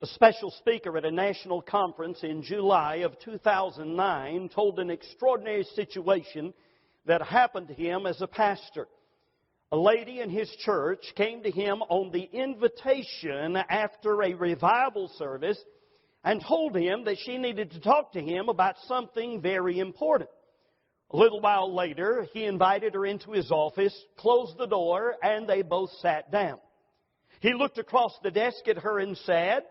A special speaker at a national conference in July of 2009 told an extraordinary situation that happened to him as a pastor. A lady in his church came to him on the invitation after a revival service and told him that she needed to talk to him about something very important. A little while later, he invited her into his office, closed the door, and they both sat down. He looked across the desk at her and said,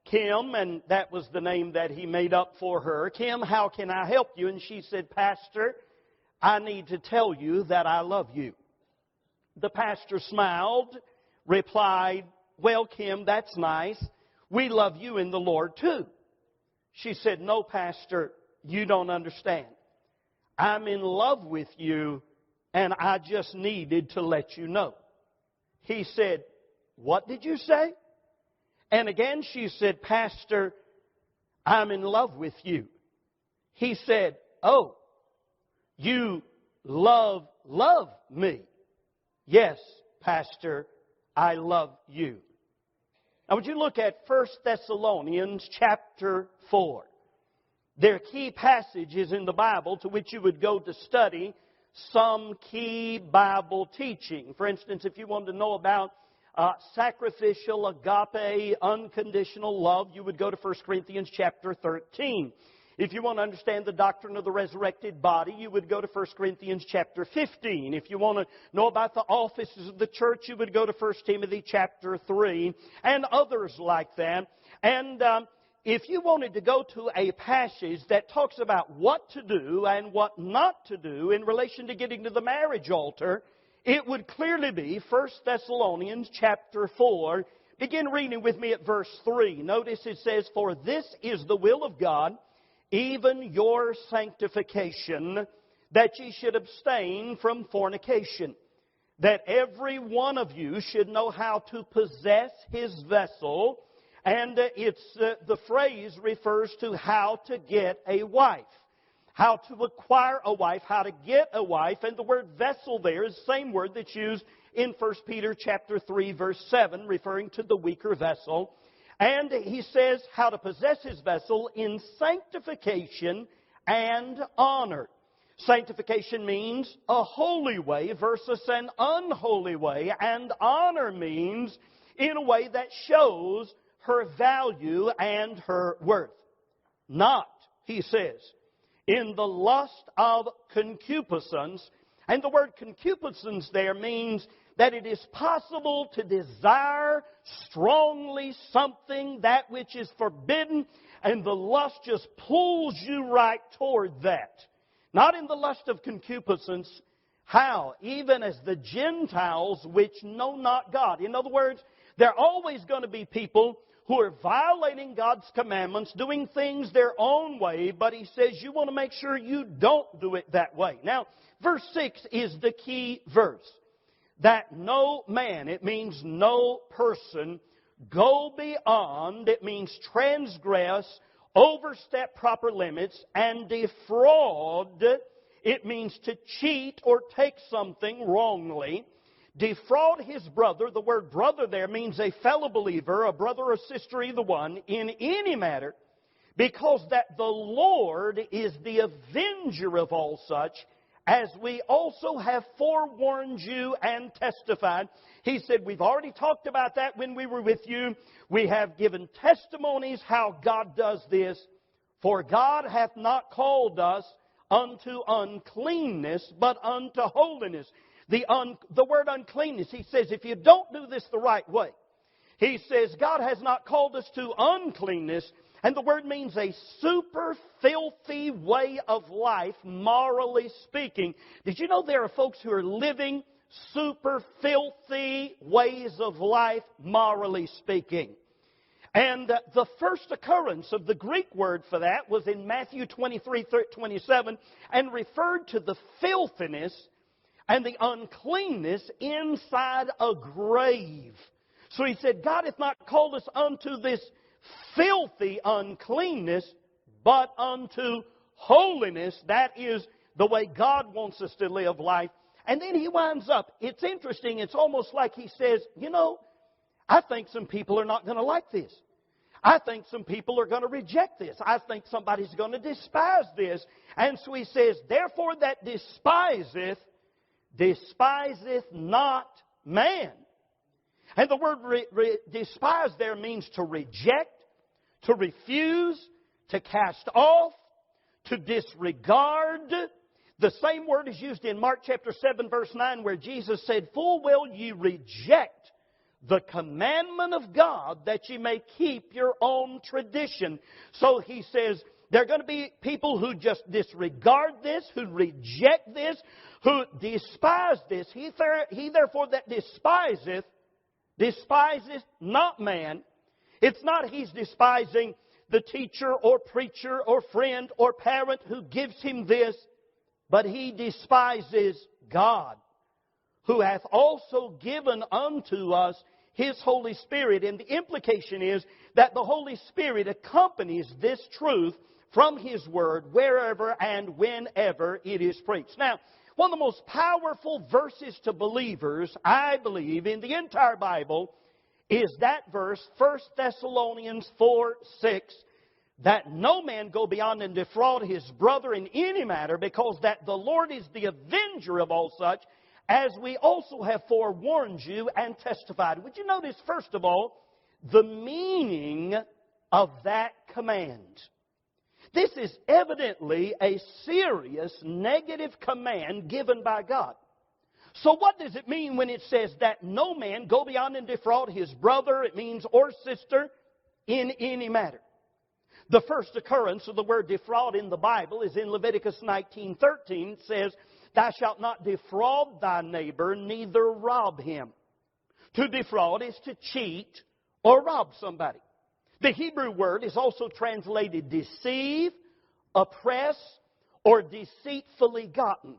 "Kim," and that was the name that he made up for her, "Kim, how can I help you?" And she said, "Pastor, I need to tell you that I love you." The pastor smiled, replied, "Well, Kim, that's nice. We love you in the Lord too." She said, "No, Pastor, you don't understand. I'm in love with you, and I just needed to let you know." He said, "What did you say?" And again she said, "Pastor, I'm in love with you." He said, "Oh, you love me." "Yes, Pastor, I love you." Now would you look at 1 Thessalonians chapter 4. There are key passages in the Bible to which you would go to study some key Bible teaching. For instance, if you wanted to know about sacrificial, agape, unconditional love, you would go to 1 Corinthians chapter 13. If you want to understand the doctrine of the resurrected body, you would go to 1 Corinthians chapter 15. If you want to know about the offices of the church, you would go to 1 Timothy chapter 3 and others like that. And if you wanted to go to a passage that talks about what to do and what not to do in relation to getting to the marriage altar, it would clearly be 1 Thessalonians chapter 4. Begin reading with me at verse 3. Notice it says, "For this is the will of God, even your sanctification, that ye should abstain from fornication, that every one of you should know how to possess his vessel." And the phrase refers to how to get a wife, how to acquire a wife, how to get a wife. And the word vessel there is the same word that's used in 1 Peter chapter 3, verse 7, referring to the weaker vessel. And he says how to possess his vessel in sanctification and honor. Sanctification means a holy way versus an unholy way. And honor means in a way that shows her value and her worth. Not, he says, in the lust of concupiscence. And the word concupiscence there means that it is possible to desire strongly something, that which is forbidden, and the lust just pulls you right toward that. Not in the lust of concupiscence. How? Even as the Gentiles which know not God. In other words, there are always going to be people who are violating God's commandments, doing things their own way, but he says you want to make sure you don't do it that way. Now, verse 6 is the key verse. That no man, it means no person, go beyond, it means transgress, overstep proper limits, and defraud, it means to cheat or take something wrongly. Defraud his brother. The word brother there means a fellow believer, a brother or sister, either one, in any matter, because that the Lord is the avenger of all such, as we also have forewarned you and testified. He said, we've already talked about that when we were with you. We have given testimonies how God does this. For God hath not called us unto uncleanness, but unto holiness. The word uncleanness, he says, if you don't do this the right way, he says, God has not called us to uncleanness. And the word means a super filthy way of life, morally speaking. Did you know there are folks who are living super filthy ways of life, morally speaking? And the first occurrence of the Greek word for that was in Matthew 23:27 and referred to the filthiness and the uncleanness inside a grave. So he said, God hath not called us unto this filthy uncleanness, but unto holiness. That is the way God wants us to live life. And then he winds up. It's interesting. It's almost like he says, you know, I think some people are not going to like this. I think some people are going to reject this. I think somebody's going to despise this. And so he says, therefore that despiseth not man. And the word despise there means to reject, to refuse, to cast off, to disregard. The same word is used in Mark chapter 7 verse 9 where Jesus said, full well ye reject the commandment of God that ye may keep your own tradition. So he says, there are going to be people who just disregard this, who reject this, who despise this. He therefore that despiseth not man. It's not he's despising the teacher or preacher or friend or parent who gives him this, but he despises God, who hath also given unto us His Holy Spirit. And the implication is that the Holy Spirit accompanies this truth from His Word wherever and whenever it is preached. Now, one of the most powerful verses to believers, I believe, in the entire Bible is that verse, 1 Thessalonians 4:6, that no man go beyond and defraud his brother in any matter, because that the Lord is the avenger of all such, as we also have forewarned you and testified. Would you notice, first of all, the meaning of that command? This is evidently a serious negative command given by God. So what does it mean when it says that no man go beyond and defraud his brother, it means, or sister, in any matter? The first occurrence of the word defraud in the Bible is in Leviticus 19:13. It says, thou shalt not defraud thy neighbor, neither rob him. To defraud is to cheat or rob somebody. The Hebrew word is also translated deceive, oppress, or deceitfully gotten.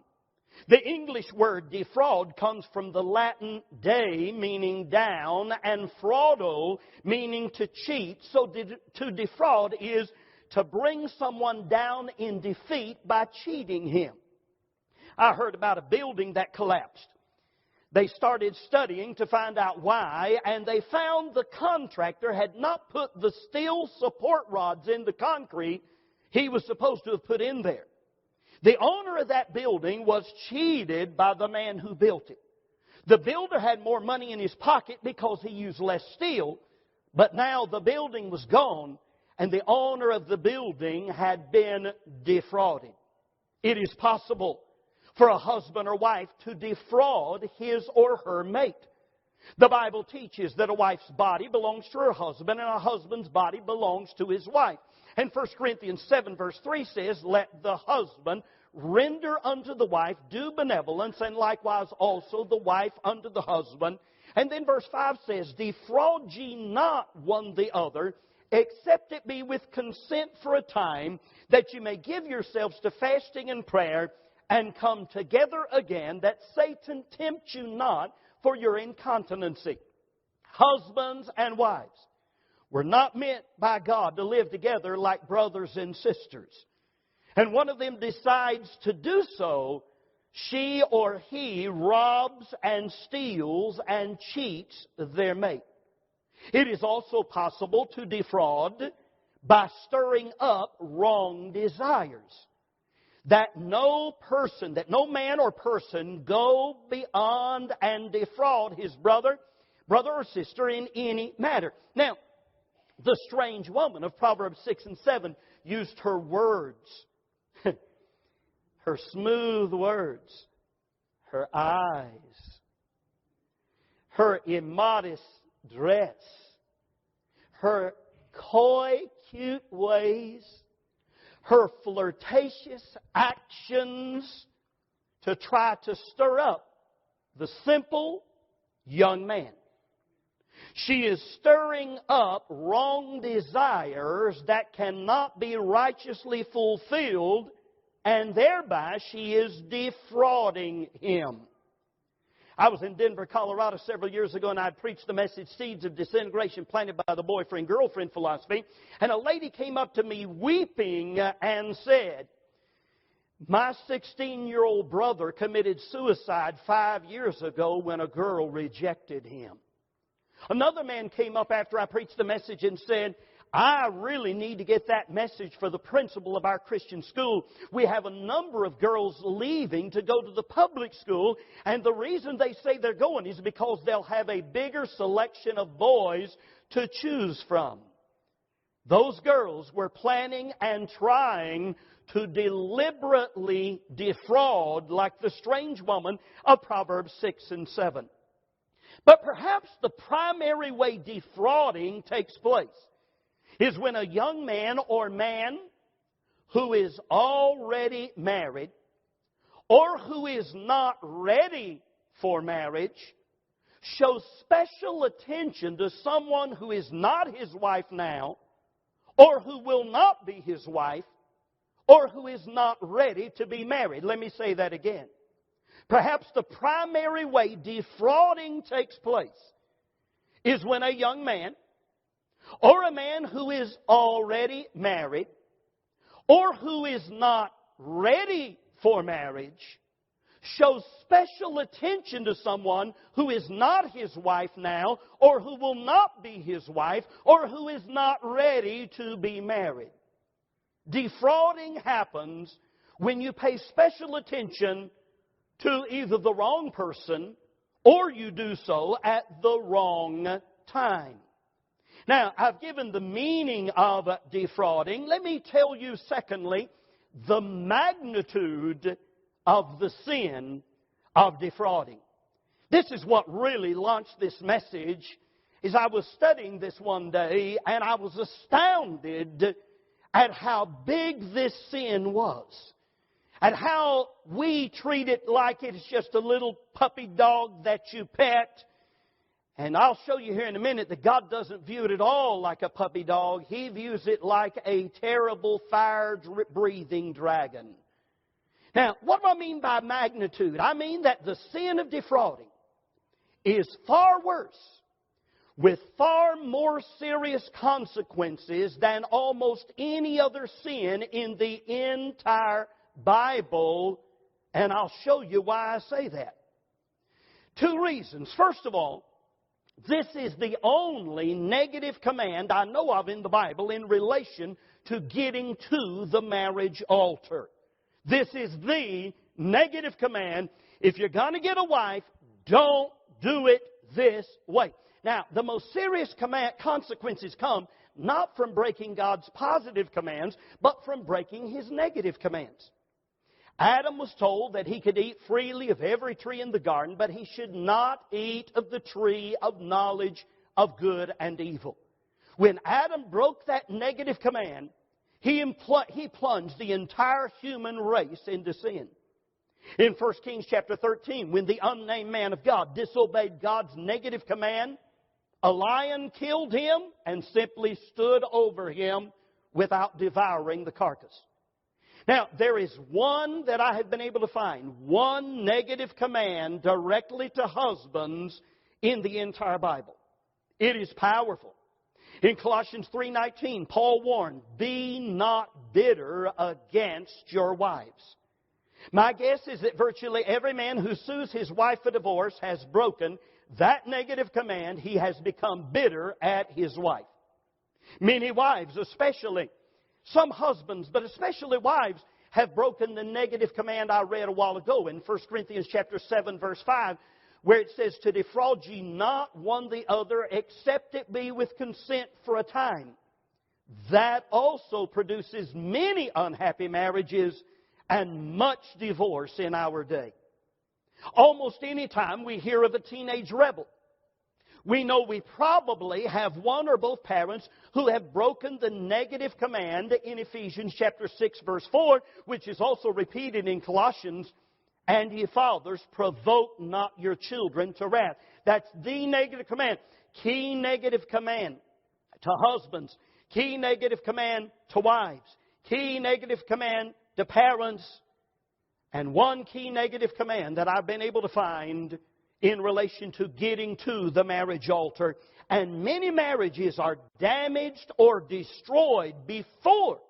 The English word defraud comes from the Latin de, meaning down, and fraudo, meaning to cheat. So to defraud is to bring someone down in defeat by cheating him. I heard about a building that collapsed. They started studying to find out why, and they found the contractor had not put the steel support rods in the concrete he was supposed to have put in there. The owner of that building was cheated by the man who built it. The builder had more money in his pocket because he used less steel, but now the building was gone, and the owner of the building had been defrauded. It is possible for a husband or wife to defraud his or her mate. The Bible teaches that a wife's body belongs to her husband and a husband's body belongs to his wife. And 1 Corinthians 7 verse 3 says, let the husband render unto the wife due benevolence, and likewise also the wife unto the husband. And then verse 5 says, defraud ye not one the other, except it be with consent for a time, that you may give yourselves to fasting and prayer, and come together again, that Satan tempt you not for your incontinency. Husbands and wives were not meant by God to live together like brothers and sisters. And one of them decides to do so, she or he robs and steals and cheats their mate. It is also possible to defraud by stirring up wrong desires. That no man or person go beyond and defraud his brother or sister in any matter. Now, the strange woman of Proverbs 6 and 7 used her words, her smooth words, her eyes, her immodest dress, her coy, cute ways, her flirtatious actions to try to stir up the simple young man. She is stirring up wrong desires that cannot be righteously fulfilled, and thereby she is defrauding him. I was in Denver, Colorado several years ago, and I preached the message, Seeds of Disintegration Planted by the Boyfriend-Girlfriend Philosophy. And a lady came up to me weeping and said, my 16-year-old brother committed suicide 5 years ago when a girl rejected him. Another man came up after I preached the message and said, I really need to get that message for the principal of our Christian school. We have a number of girls leaving to go to the public school, and the reason they say they're going is because they'll have a bigger selection of boys to choose from. Those girls were planning and trying to deliberately defraud, like the strange woman of Proverbs 6 and 7. But perhaps the primary way defrauding takes place is when a young man or man who is already married or who is not ready for marriage shows special attention to someone who is not his wife now, or who will not be his wife, or who is not ready to be married. Let me say that again. Perhaps the primary way defrauding takes place is when a young man or a man who is already married or who is not ready for marriage shows special attention to someone who is not his wife now, or who will not be his wife, or who is not ready to be married. Defrauding happens when you pay special attention to either the wrong person or you do so at the wrong time. Now, I've given the meaning of defrauding. Let me tell you, secondly, the magnitude of the sin of defrauding. This is what really launched this message. Is I was studying this one day, and I was astounded at how big this sin was, at how we treat it like it's just a little puppy dog that you pet. And I'll show you here in a minute that God doesn't view it at all like a puppy dog. He views it like a terrible fire-breathing dragon. Now, what do I mean by magnitude? I mean that the sin of defrauding is far worse, with far more serious consequences than almost any other sin in the entire Bible. And I'll show you why I say that. Two reasons. First of all, this is the only negative command I know of in the Bible in relation to getting to the marriage altar. This is the negative command. If you're going to get a wife, don't do it this way. Now, the most serious consequences come not from breaking God's positive commands, but from breaking His negative commands. Adam was told that he could eat freely of every tree in the garden, but he should not eat of the tree of knowledge of good and evil. When Adam broke that negative command, he plunged the entire human race into sin. In 1 Kings chapter 13, when the unnamed man of God disobeyed God's negative command, a lion killed him and simply stood over him without devouring the carcass. Now, there is one that I have been able to find, one negative command directly to husbands in the entire Bible. It is powerful. In Colossians 3:19, Paul warned, "Be not bitter against your wives." My guess is that virtually every man who sues his wife for divorce has broken that negative command. He has become bitter at his wife. Many wives, especially some husbands, but especially wives, have broken the negative command I read a while ago in 1 Corinthians chapter 7, verse 5, where it says, "To defraud ye not one the other, except it be with consent for a time." That also produces many unhappy marriages and much divorce in our day. Almost any time we hear of a teenage rebel, we know we probably have one or both parents who have broken the negative command in Ephesians chapter 6, verse 4, which is also repeated in Colossians, "And ye fathers, provoke not your children to wrath." That's the negative command. Key negative command to husbands. Key negative command to wives. Key negative command to parents. And one key negative command that I've been able to find in relation to getting to the marriage altar. And many marriages are damaged or destroyed before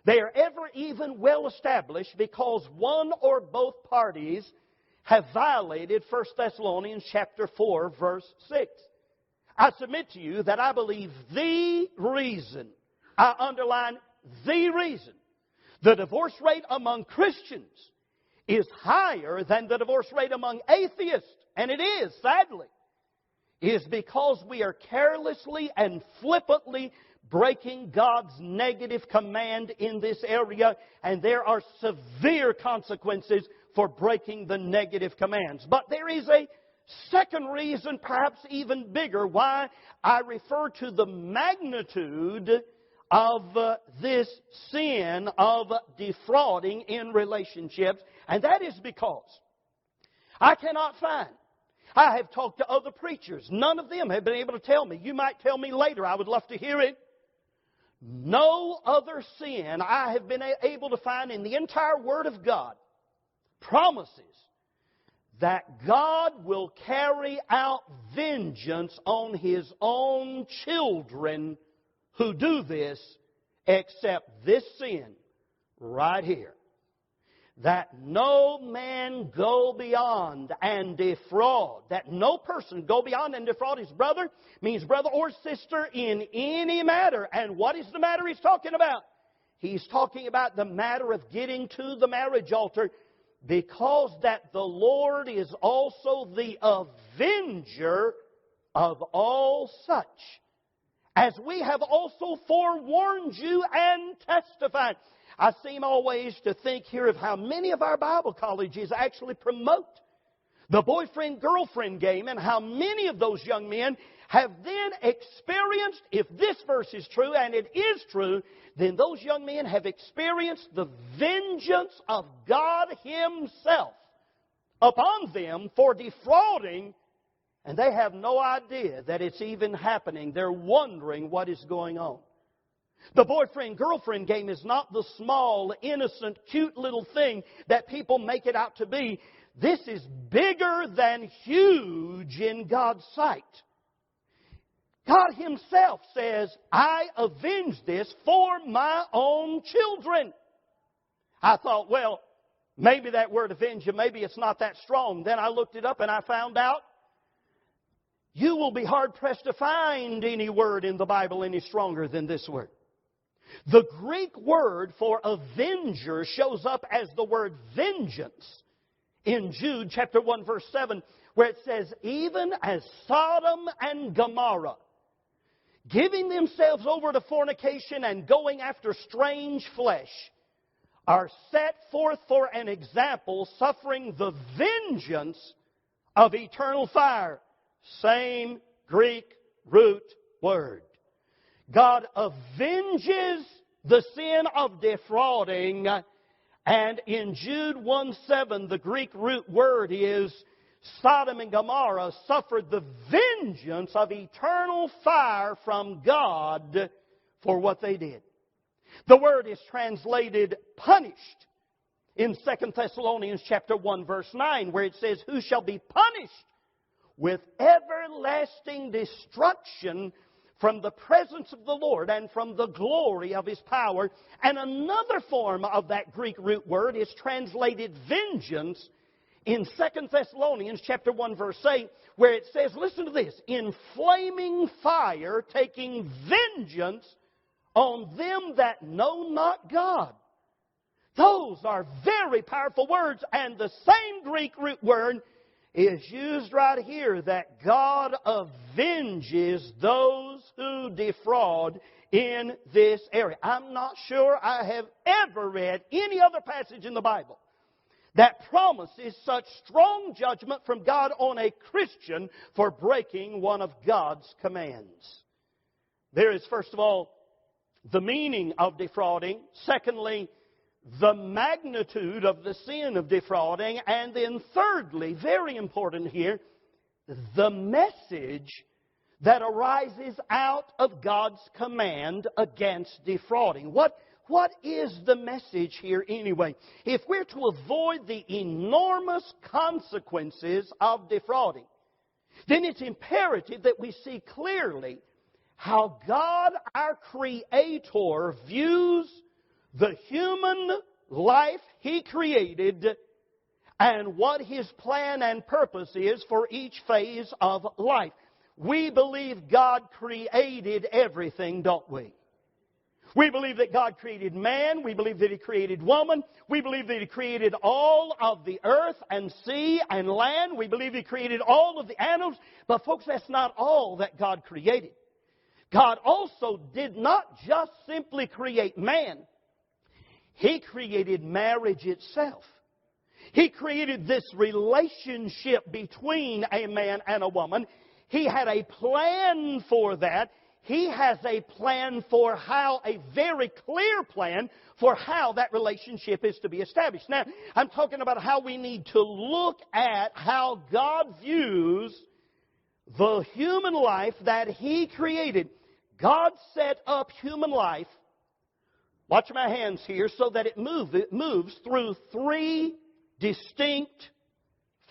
they are ever even well established because one or both parties have violated 1 Thessalonians chapter 4, verse 6. I submit to you that I believe the reason I underline the reason the divorce rate among Christians is higher than the divorce rate among atheists, and it is, sadly, is because we are carelessly and flippantly breaking God's negative command in this area, and there are severe consequences for breaking the negative commands. But there is a second reason, perhaps even bigger, why I refer to the magnitude of this sin of defrauding in relationships, and that is because I cannot find. I have talked to other preachers. None of them have been able to tell me. You might tell me later. I would love to hear it. No other sin I have been able to find in the entire Word of God promises that God will carry out vengeance on His own children who do this, except this sin right here. That no man go beyond and defraud. That no person go beyond and defraud his brother, means brother or sister in any matter. And what is the matter he's talking about? He's talking about the matter of getting to the marriage altar, because that the Lord is also the avenger of all such, as we have also forewarned you and testified. I seem always to think here of how many of our Bible colleges actually promote the boyfriend-girlfriend game, and how many of those young men have then experienced, if this verse is true, and it is true, then those young men have experienced the vengeance of God Himself upon them for defrauding, and they have no idea that it's even happening. They're wondering what is going on. The boyfriend-girlfriend game is not the small, innocent, cute little thing that people make it out to be. This is bigger than huge in God's sight. God Himself says, I avenge this for my own children. I thought, well, maybe that word avenge, maybe it's not that strong. Then I looked it up and I found out you will be hard-pressed to find any word in the Bible any stronger than this word. The Greek word for avenger shows up as the word vengeance in Jude chapter 1 verse 7, where it says, even as Sodom and Gomorrah, giving themselves over to fornication and going after strange flesh, are set forth for an example, suffering the vengeance of eternal fire. Same Greek root word. God avenges the sin of defrauding, and in Jude 1:7, the Greek root word is Sodom and Gomorrah suffered the vengeance of eternal fire from God for what they did. The word is translated punished in 2 Thessalonians chapter 1 verse 9, where it says, who shall be punished with everlasting destruction from the presence of the Lord and from the glory of His power. And another form of that Greek root word is translated vengeance in 2 Thessalonians chapter 1 verse 8, where it says, listen to this, in flaming fire taking vengeance on them that know not God. Those are very powerful words, and the same Greek root word is used right here, that God avenges those who defraud in this area. I'm not sure I have ever read any other passage in the Bible that promises such strong judgment from God on a Christian for breaking one of God's commands. There is, first of all, the meaning of defrauding. Secondly, the magnitude of the sin of defrauding. And then thirdly, very important here, the message that arises out of God's command against defrauding. What is the message here anyway? If we're to avoid the enormous consequences of defrauding, then it's imperative that we see clearly how God, our Creator, views the human life He created and what His plan and purpose is for each phase of life. We believe God created everything, don't we? We believe that God created man. We believe that He created woman. We believe that He created all of the earth and sea and land. We believe He created all of the animals. But folks, that's not all that God created. God also did not just simply create man. He created marriage itself. He created this relationship between a man and a woman. He had a plan for that. He has a plan for how, a very clear plan for how that relationship is to be established. Now, I'm talking about how we need to look at how God views the human life that He created. God set up human life, watch my hands here, so that it moves through three distinct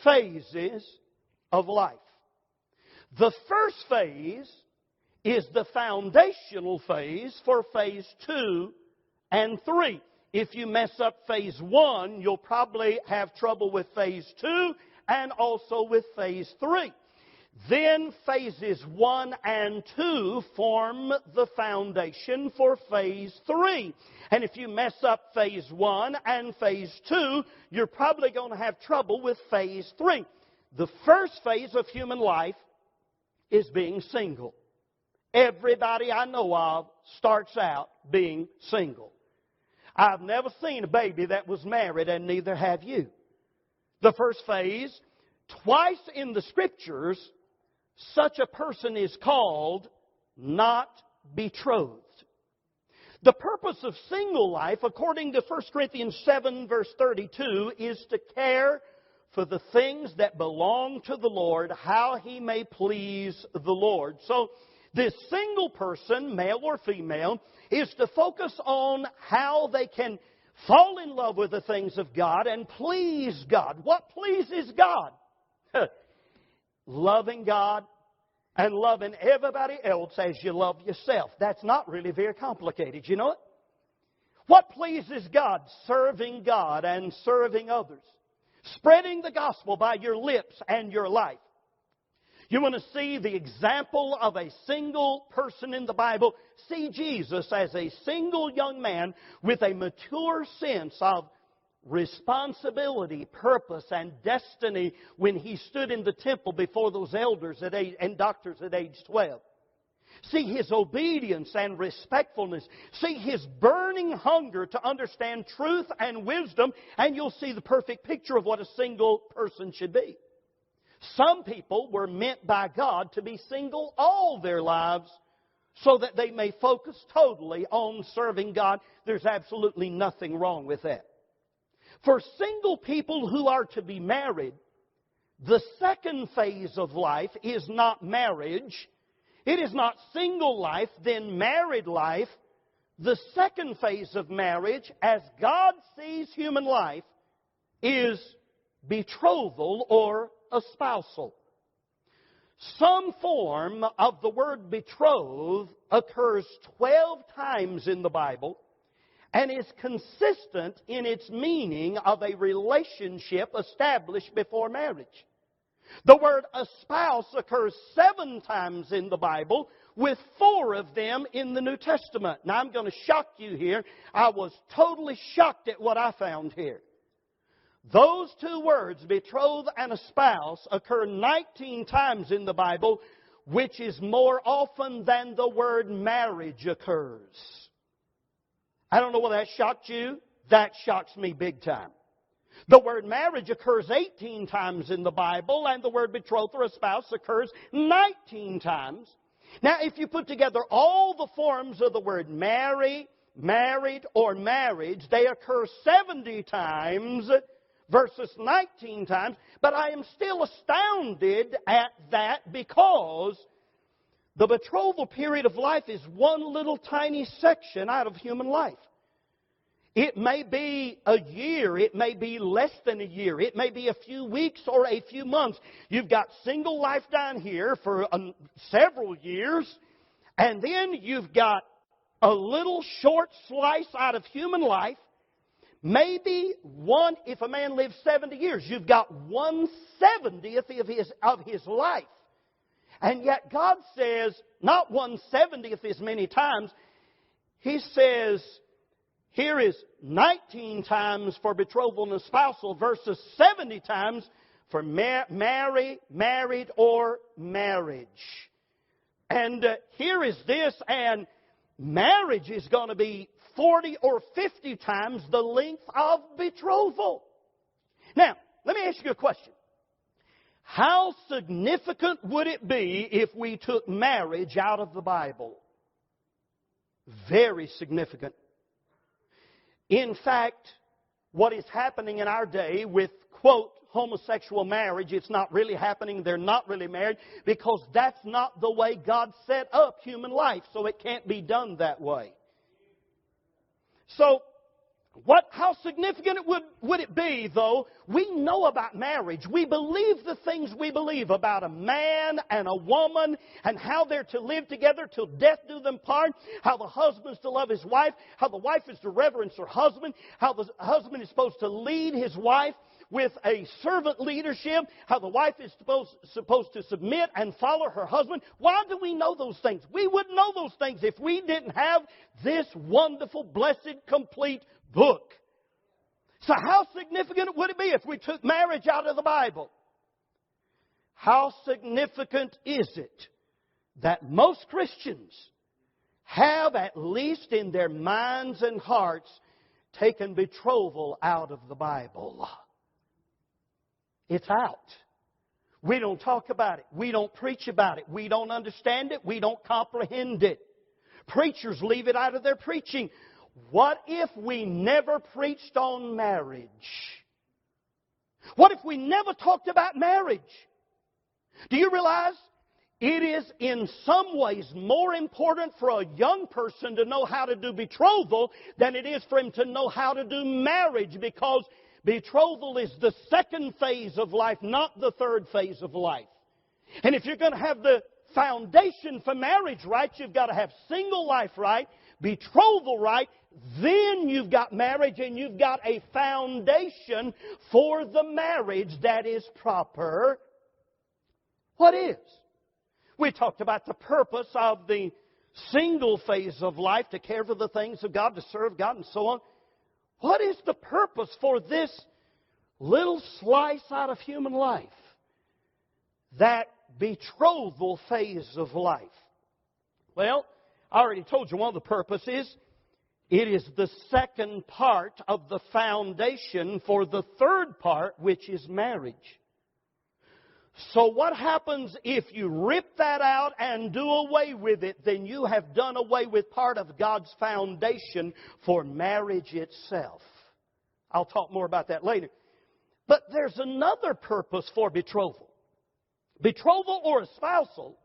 phases of life. The first phase is the foundational phase for phase 2 and 3. If you mess up phase 1, you'll probably have trouble with phase 2 and also with phase 3. Then phases 1 and 2 form the foundation for phase 3. And if you mess up phase 1 and phase 2, you're probably going to have trouble with phase 3. The first phase of human life is being single. Everybody I know of starts out being single. I've never seen a baby that was married, and neither have you. The first phase, twice in the Scriptures, such a person is called not betrothed. The purpose of single life, according to 1 Corinthians 7, verse 32, is to care for the things that belong to the Lord, how He may please the Lord. So, this single person, male or female, is to focus on how they can fall in love with the things of God and please God. What pleases God? Loving God and loving everybody else as you love yourself. That's not really very complicated, you know it? What pleases God? Serving God and serving others. Spreading the gospel by your lips and your life. You want to see the example of a single person in the Bible? See Jesus as a single young man with a mature sense of responsibility, purpose, and destiny when he stood in the temple before those elders and doctors at age 12. See his obedience and respectfulness. See his burning hunger to understand truth and wisdom, and you'll see the perfect picture of what a single person should be. Some people were meant by God to be single all their lives so that they may focus totally on serving God. There's absolutely nothing wrong with that. For single people who are to be married, the second phase of life is not marriage. It is not single life, then married life. The second phase of marriage, as God sees human life, is betrothal or espousal. Some form of the word betroth occurs 12 times in the Bible and is consistent in its meaning of a relationship established before marriage. The word espouse occurs 7 times in the Bible, with 4 of them in the New Testament. Now I'm going to shock you here. I was totally shocked at what I found here. Those 2 words, betroth and espouse, occur 19 times in the Bible, which is more often than the word marriage occurs. I don't know whether that shocked you. That shocks me big time. The word marriage occurs 18 times in the Bible, and the word betroth or espouse occurs 19 times. Now, if you put together all the forms of the word marry, married, or marriage, they occur 70 times versus 19 times. But I am still astounded at that because the betrothal period of life is one little tiny section out of human life. It may be a year. It may be less than a year. It may be a few weeks or a few months. You've got single life down here for several years. And then you've got a little short slice out of human life. Maybe if a man lives 70 years, you've got 1/70th of his life. And yet God says, not 1/70th as many times, he says, here is 19 times for betrothal and espousal versus 70 times for married or marriage. And here is this, and marriage is going to be 40 or 50 times the length of betrothal. Now, let me ask you a question. How significant would it be if we took marriage out of the Bible? Very significant. In fact, what is happening in our day with, quote, homosexual marriage, it's not really happening, they're not really married, because that's not the way God set up human life, so it can't be done that way. So, how significant would it be, though? We know about marriage. We believe the things we believe about a man and a woman and how they're to live together till death do them part, how the husband's to love his wife, how the wife is to reverence her husband, how the husband is supposed to lead his wife with a servant leadership, how the wife is supposed to submit and follow her husband. Why do we know those things? We wouldn't know those things if we didn't have this wonderful, blessed, complete book. So how significant would it be if we took marriage out of the Bible? How significant is it that most Christians have, at least in their minds and hearts, taken betrothal out of the Bible? It's out. We don't talk about it. We don't preach about it. We don't understand it. We don't comprehend it. Preachers leave it out of their preaching. What if we never preached on marriage? What if we never talked about marriage? Do you realize it is in some ways more important for a young person to know how to do betrothal than it is for him to know how to do marriage, because betrothal is the second phase of life, not the third phase of life. And if you're going to have the foundation for marriage right, you've got to have single life right, betrothal right, then you've got marriage and you've got a foundation for the marriage that is proper. What is? We talked about the purpose of the single phase of life, to care for the things of God, to serve God, and so on. What is the purpose for this little slice out of human life? That betrothal phase of life. Well, I already told you one of the purposes. It is the second part of the foundation for the third part, which is marriage. So what happens if you rip that out and do away with it? Then you have done away with part of God's foundation for marriage itself. I'll talk more about that later. But there's another purpose for betrothal. Betrothal or espousal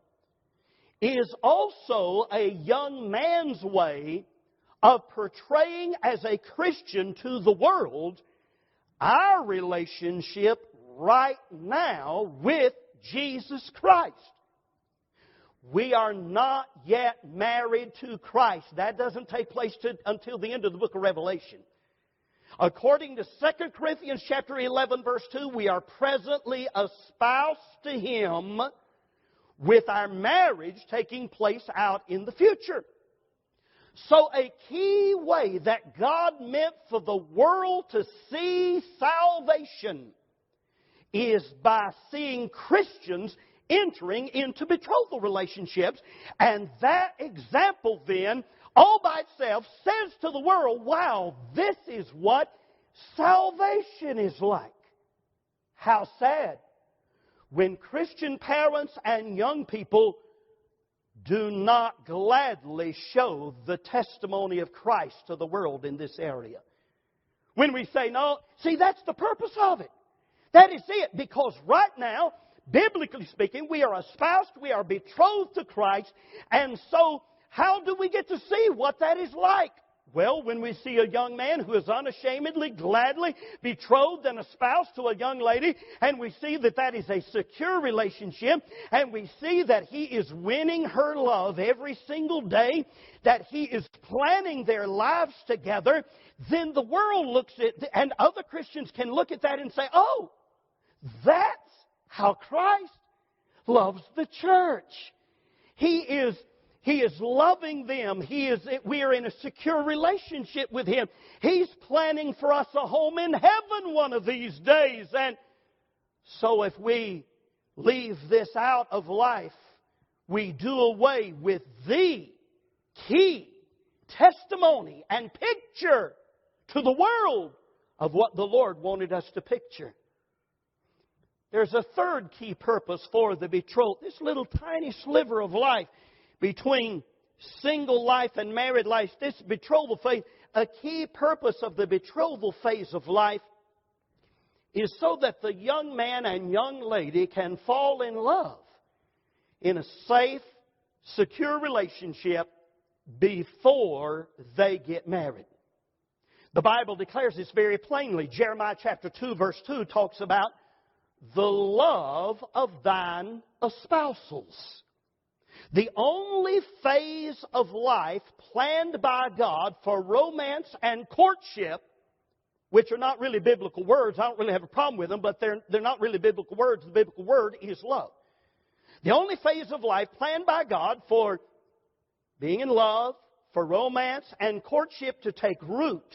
is also a young man's way of portraying as a Christian to the world our relationship right now with Jesus Christ. We are not yet married to Christ. That doesn't take place until the end of the book of Revelation. According to 2 Corinthians chapter 11, verse 2, we are presently espoused to Him, with our marriage taking place out in the future. So a key way that God meant for the world to see salvation is by seeing Christians entering into betrothal relationships. And that example then, all by itself, says to the world, wow, this is what salvation is like. How sad when Christian parents and young people do not gladly show the testimony of Christ to the world in this area. When we say, no, see, that's the purpose of it. That is it, because right now, biblically speaking, we are espoused, we are betrothed to Christ, and so how do we get to see what that is like? Well, when we see a young man who is unashamedly, gladly betrothed and espoused to a young lady, and we see that that is a secure relationship, and we see that he is winning her love every single day, that he is planning their lives together, then the world looks at, and other Christians can look at that and say, oh, that's how Christ loves the church. He He is loving them. We are in a secure relationship with Him. He's planning for us a home in heaven one of these days. And so if we leave this out of life, we do away with the key testimony and picture to the world of what the Lord wanted us to picture. There's a third key purpose for the betrothal. This little tiny sliver of life between single life and married life, this betrothal phase, a key purpose of the betrothal phase of life is so that the young man and young lady can fall in love in a safe, secure relationship before they get married. The Bible declares this very plainly. Jeremiah chapter 2 verse 2 talks about the love of thine espousals. The only phase of life planned by God for romance and courtship, which are not really biblical words. I don't really have a problem with them, but they're not really biblical words. The biblical word is love. The only phase of life planned by God for being in love, for romance and courtship to take root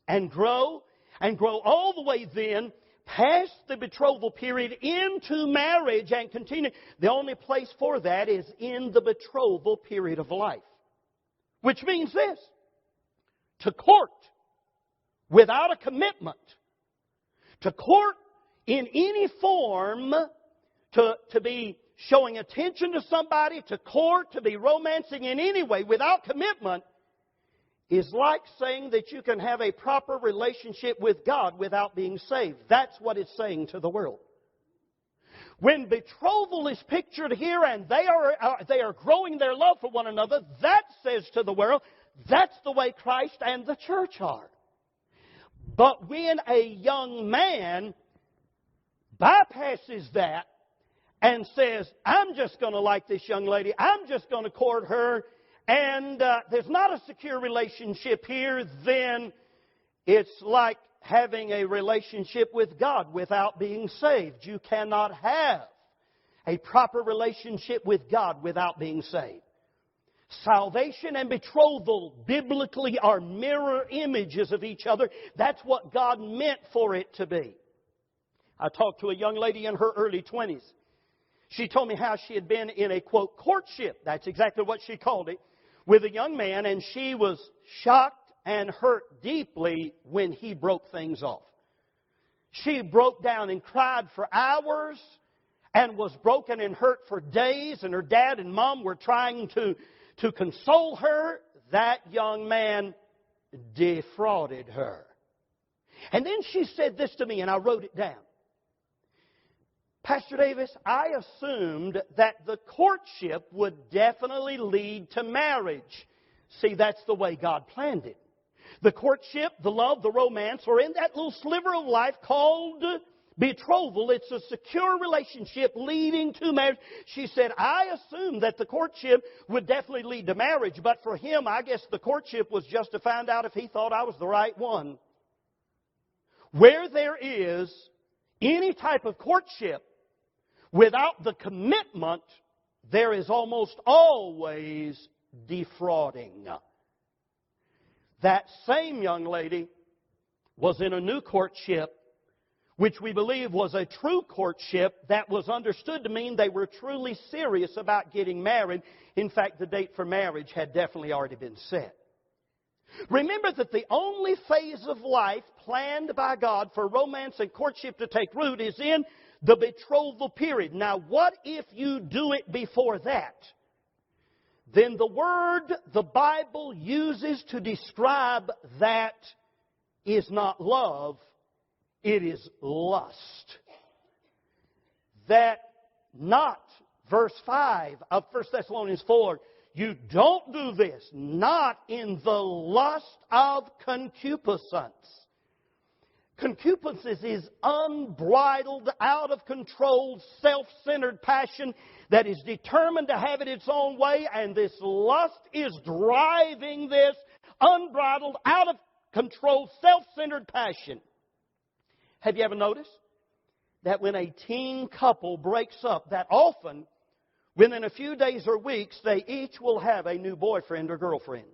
and grow all the way then past the betrothal period into marriage and continue. The only place for that is in the betrothal period of life. Which means this: to court without a commitment, to court in any form, to be showing attention to somebody, to court, to be romancing in any way without commitment, is like saying that you can have a proper relationship with God without being saved. That's what it's saying to the world. When betrothal is pictured here and they are growing their love for one another, that says to the world, that's the way Christ and the church are. But when a young man bypasses that and says, I'm just going to like this young lady, I'm just going to court her, and there's not a secure relationship here, then it's like having a relationship with God without being saved. You cannot have a proper relationship with God without being saved. Salvation and betrothal biblically are mirror images of each other. That's what God meant for it to be. I talked to a young lady in her early 20s. She told me how she had been in a, quote, courtship. That's exactly what she called it. With a young man, and she was shocked and hurt deeply when he broke things off. She broke down and cried for hours and was broken and hurt for days, and her dad and mom were trying to console her. That young man defrauded her. And then she said this to me, and I wrote it down. Pastor Davis, I assumed that the courtship would definitely lead to marriage. See, that's the way God planned it. The courtship, the love, the romance are in that little sliver of life called betrothal. It's a secure relationship leading to marriage. She said, I assumed that the courtship would definitely lead to marriage, but for him, I guess the courtship was just to find out if he thought I was the right one. Where there is any type of courtship, without the commitment, there is almost always defrauding. That same young lady was in a new courtship, which we believe was a true courtship that was understood to mean they were truly serious about getting married. In fact, the date for marriage had definitely already been set. Remember that the only phase of life planned by God for romance and courtship to take root is in the betrothal period. Now, what if you do it before that? Then the word the Bible uses to describe that is not love, it is lust. That not, verse 5 of 1 Thessalonians 4, you don't do this, not in the lust of concupiscence. Concupiscence is unbridled, out of control, self-centered passion that is determined to have it its own way, and this lust is driving this unbridled, out of control, self-centered passion. Have you ever noticed that when a teen couple breaks up, that often within a few days or weeks, they each will have a new boyfriend or girlfriend.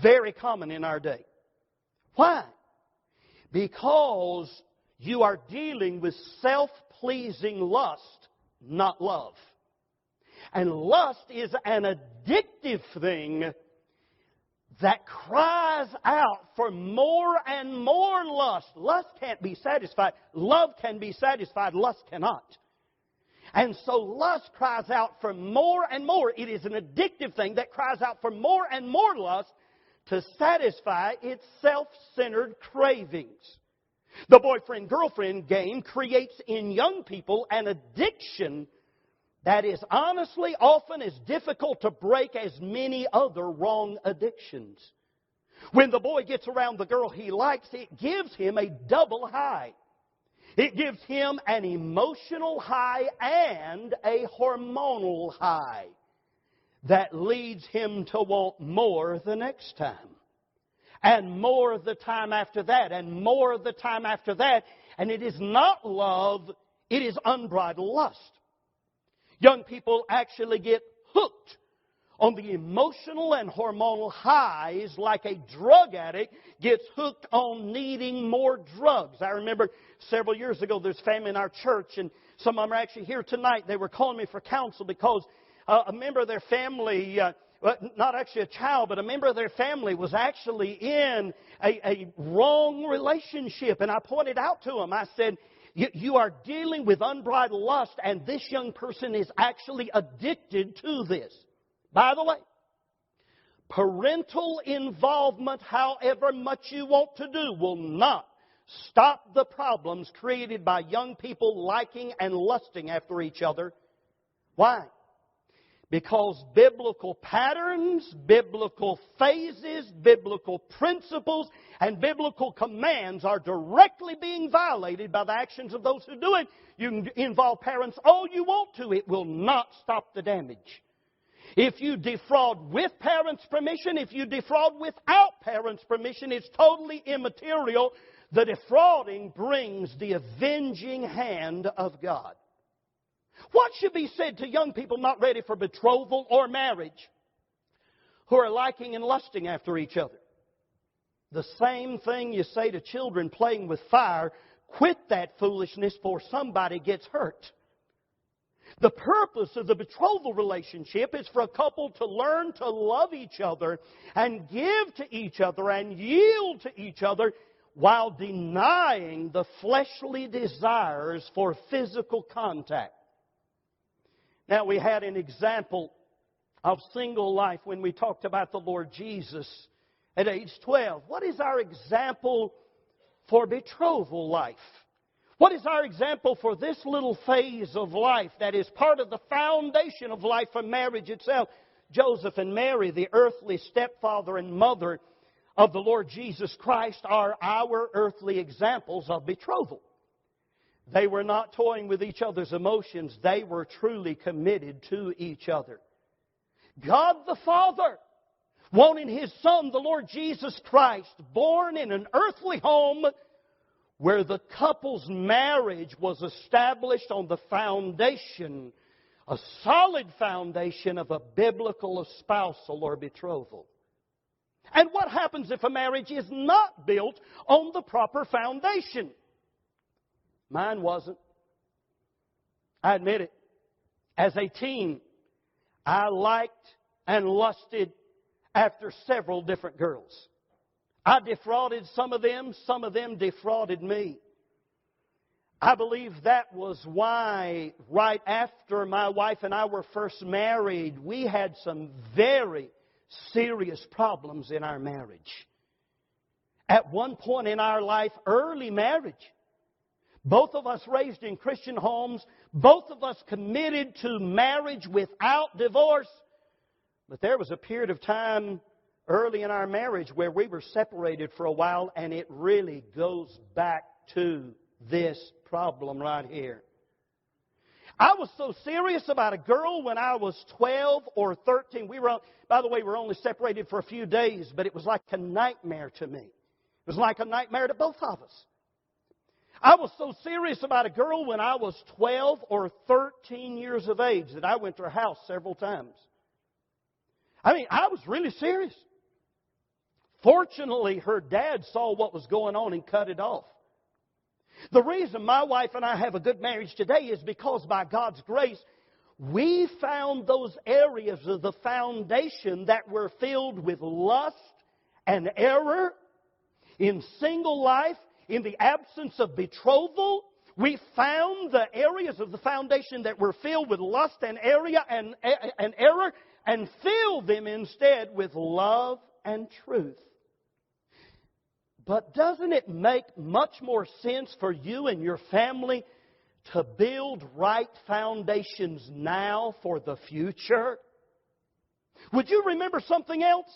Very common in our day. Why? Because you are dealing with self-pleasing lust, not love. And lust is an addictive thing that cries out for more and more lust. Lust can't be satisfied. Love can be satisfied. Lust cannot. And so lust cries out for more and more. It is an addictive thing that cries out for more and more lust to satisfy its self-centered cravings. The boyfriend-girlfriend game creates in young people an addiction that is honestly often as difficult to break as many other wrong addictions. When the boy gets around the girl he likes, it gives him a double high. It gives him an emotional high and a hormonal high that leads him to want more the next time. And more the time after that, and more the time after that. And it is not love, it is unbridled lust. Young people actually get hooked on the emotional and hormonal highs like a drug addict gets hooked on needing more drugs. I remember several years ago there's family in our church, and some of them are actually here tonight. They were calling me for counsel because a member of their family, not actually a child, but a member of their family was actually in a wrong relationship. And I pointed out to them, I said, you are dealing with unbridled lust, and this young person is actually addicted to this. By the way, parental involvement, however much you want to do, will not stop the problems created by young people liking and lusting after each other. Why? Because biblical patterns, biblical phases, biblical principles, and biblical commands are directly being violated by the actions of those who do it. You can involve parents all you want to. It will not stop the damage. If you defraud with parents' permission, if you defraud without parents' permission, it's totally immaterial. The defrauding brings the avenging hand of God. What should be said to young people not ready for betrothal or marriage who are liking and lusting after each other? The same thing you say to children playing with fire, quit that foolishness before somebody gets hurt. The purpose of the betrothal relationship is for a couple to learn to love each other and give to each other and yield to each other while denying the fleshly desires for physical contact. Now, we had an example of single life when we talked about the Lord Jesus at age 12. What is our example for betrothal life? What is our example for this little phase of life that is part of the foundation of life for marriage itself? Joseph and Mary, the earthly stepfather and mother of the Lord Jesus Christ, are our earthly examples of betrothal. They were not toying with each other's emotions. They were truly committed to each other. God the Father, wanting His Son, the Lord Jesus Christ, born in an earthly home where the couple's marriage was established on the foundation, a solid foundation of a biblical espousal or betrothal. And what happens if a marriage is not built on the proper foundation? Mine wasn't. I admit it. As a teen, I liked and lusted after several different girls. I defrauded some of them defrauded me. I believe that was why right after my wife and I were first married, we had some very serious problems in our marriage. At one point in our life, early marriage, both of us raised in Christian homes, both of us committed to marriage without divorce. But there was a period of time early in our marriage where we were separated for a while, and it really goes back to this problem right here. I was so serious about a girl when I was 12 or 13. By the way, we were only separated for a few days, but it was like a nightmare to me. It was like a nightmare to both of us. I was so serious about a girl when I was 12 or 13 years of age that I went to her house several times. I mean, I was really serious. Fortunately, her dad saw what was going on and cut it off. The reason my wife and I have a good marriage today is because by God's grace, we found those areas of the foundation that were filled with lust and error in single life, in the absence of betrothal. We found the areas of the foundation that were filled with lust and error and filled them instead with love and truth. But doesn't it make much more sense for you and your family to build right foundations now for the future? Would you remember something else?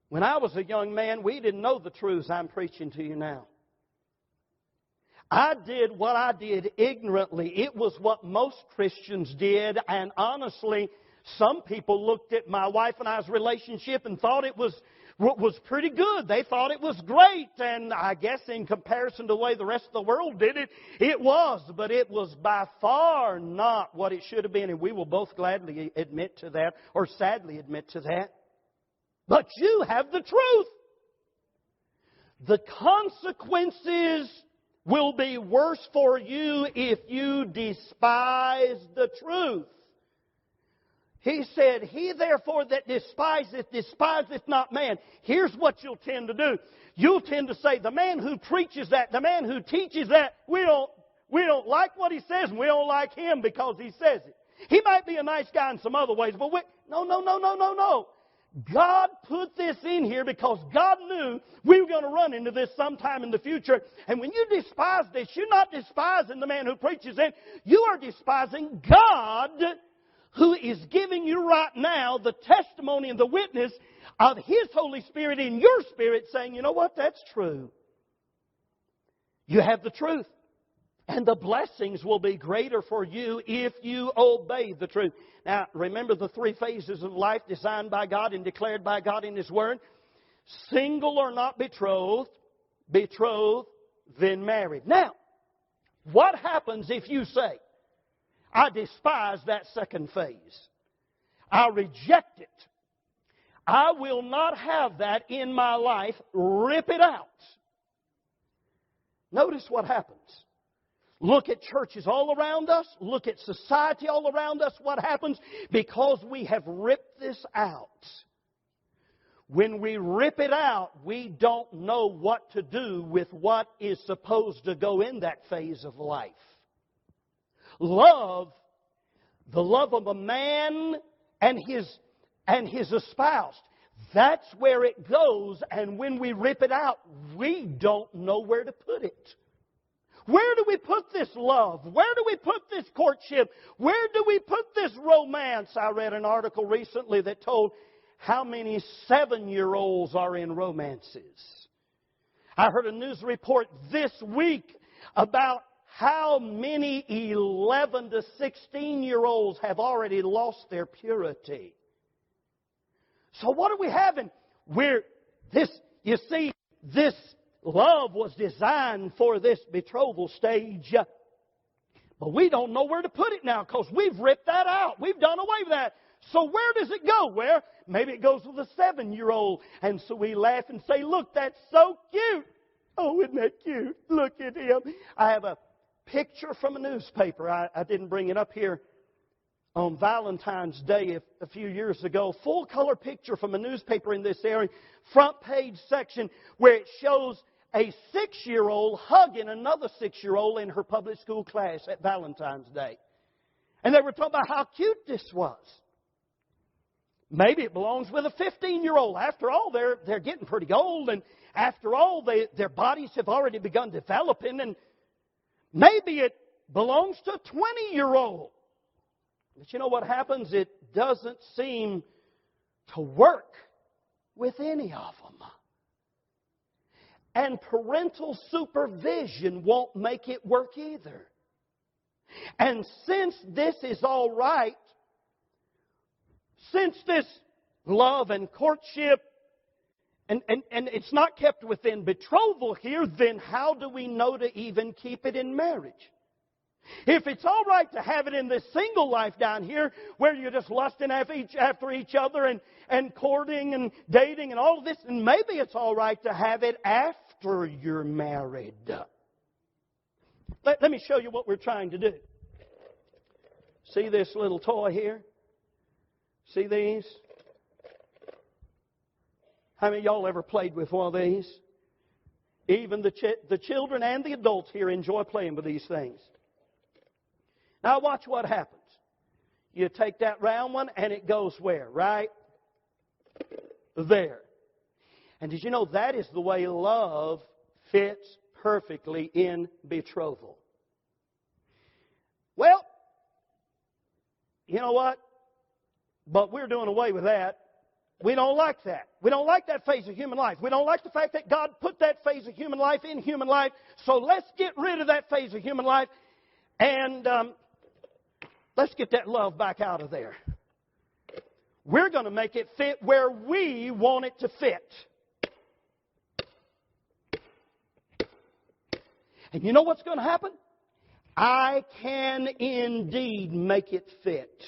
When I was a young man, we didn't know the truths I'm preaching to you now. I did what I did ignorantly. It was what most Christians did, and honestly, some people looked at my wife and I's relationship and thought it was pretty good. They thought it was great. And I guess in comparison to the way the rest of the world did it, it was. But it was by far not what it should have been. And we will both gladly admit to that, or sadly admit to that. But you have the truth. The consequences will be worse for you if you despise the truth. He said, "He therefore that despiseth not man." Here's what you'll tend to do. You'll tend to say, the man who preaches that, the man who teaches that, we don't like what he says, and we don't like him because he says it. He might be a nice guy in some other ways, but no. God put this in here because God knew we were going to run into this sometime in the future. And when you despise this, you're not despising the man who preaches it. You are despising God, who is giving you right now the testimony and the witness of His Holy Spirit in your spirit saying, you know what, that's true. You have the truth. And the blessings will be greater for you if you obey the truth. Now, remember the three phases of life designed by God and declared by God in His Word. Single or not betrothed, betrothed, then married. Now, what happens if you say, I despise that second phase. I reject it. I will not have that in my life. Rip it out. Notice what happens. Look at churches all around us. Look at society all around us. What happens? Because we have ripped this out. When we rip it out, we don't know what to do with what is supposed to go in that phase of life. Love, the love of a man and his espoused. That's where it goes, and when we rip it out, we don't know where to put it. Where do we put this love? Where do we put this courtship? Where do we put this romance? I read an article recently that told how many 7-year-olds are in romances. I heard a news report this week about how many 11 to 16-year-olds have already lost their purity. So what are we having? This love was designed for this betrothal stage. But we don't know where to put it now because we've ripped that out. We've done away with that. So where does it go? Where? Maybe it goes with a 7-year-old. And so we laugh and say, look, that's so cute. Oh, isn't that cute? Look at him. I have a picture from a newspaper. I didn't bring it up here on Valentine's Day a few years ago. Full color picture from a newspaper in this area. Front page section where it shows a 6-year-old hugging another 6-year-old in her public school class at Valentine's Day. And they were talking about how cute this was. Maybe it belongs with a 15-year-old. After all, they're getting pretty old. And after all, their bodies have already begun developing. And maybe it belongs to a 20-year-old. But you know what happens? It doesn't seem to work with any of them. And parental supervision won't make it work either. And since this is all right, since this love and courtship and it's not kept within betrothal here, then how do we know to even keep it in marriage? If it's all right to have it in this single life down here, where you're just lusting after each other and courting and dating and all of this, then maybe it's all right to have it after you're married. Let me show you what we're trying to do. See this little toy here? See these? How many of y'all ever played with one of these? Even the children and the adults here enjoy playing with these things. Now watch what happens. You take that round one and it goes where? Right there. And did you know that is the way love fits perfectly in betrothal? Well, you know what? But we're doing away with that. We don't like that. We don't like that phase of human life. We don't like the fact that God put that phase of human life in human life. So let's get rid of that phase of human life and let's get that love back out of there. We're going to make it fit where we want it to fit. And you know what's going to happen? I can indeed make it fit.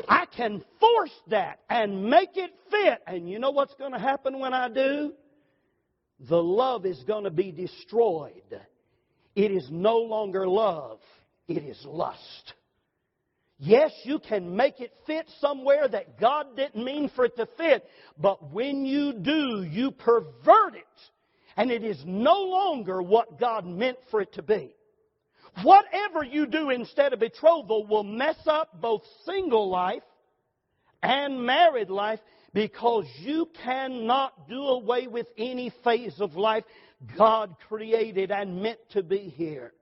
I can force that and make it fit. And you know what's going to happen when I do? The love is going to be destroyed. It is no longer love. It is lust. Yes, you can make it fit somewhere that God didn't mean for it to fit. But when you do, you pervert it. And it is no longer what God meant for it to be. Whatever you do instead of betrothal will mess up both single life and married life, because you cannot do away with any phase of life God created and meant to be here.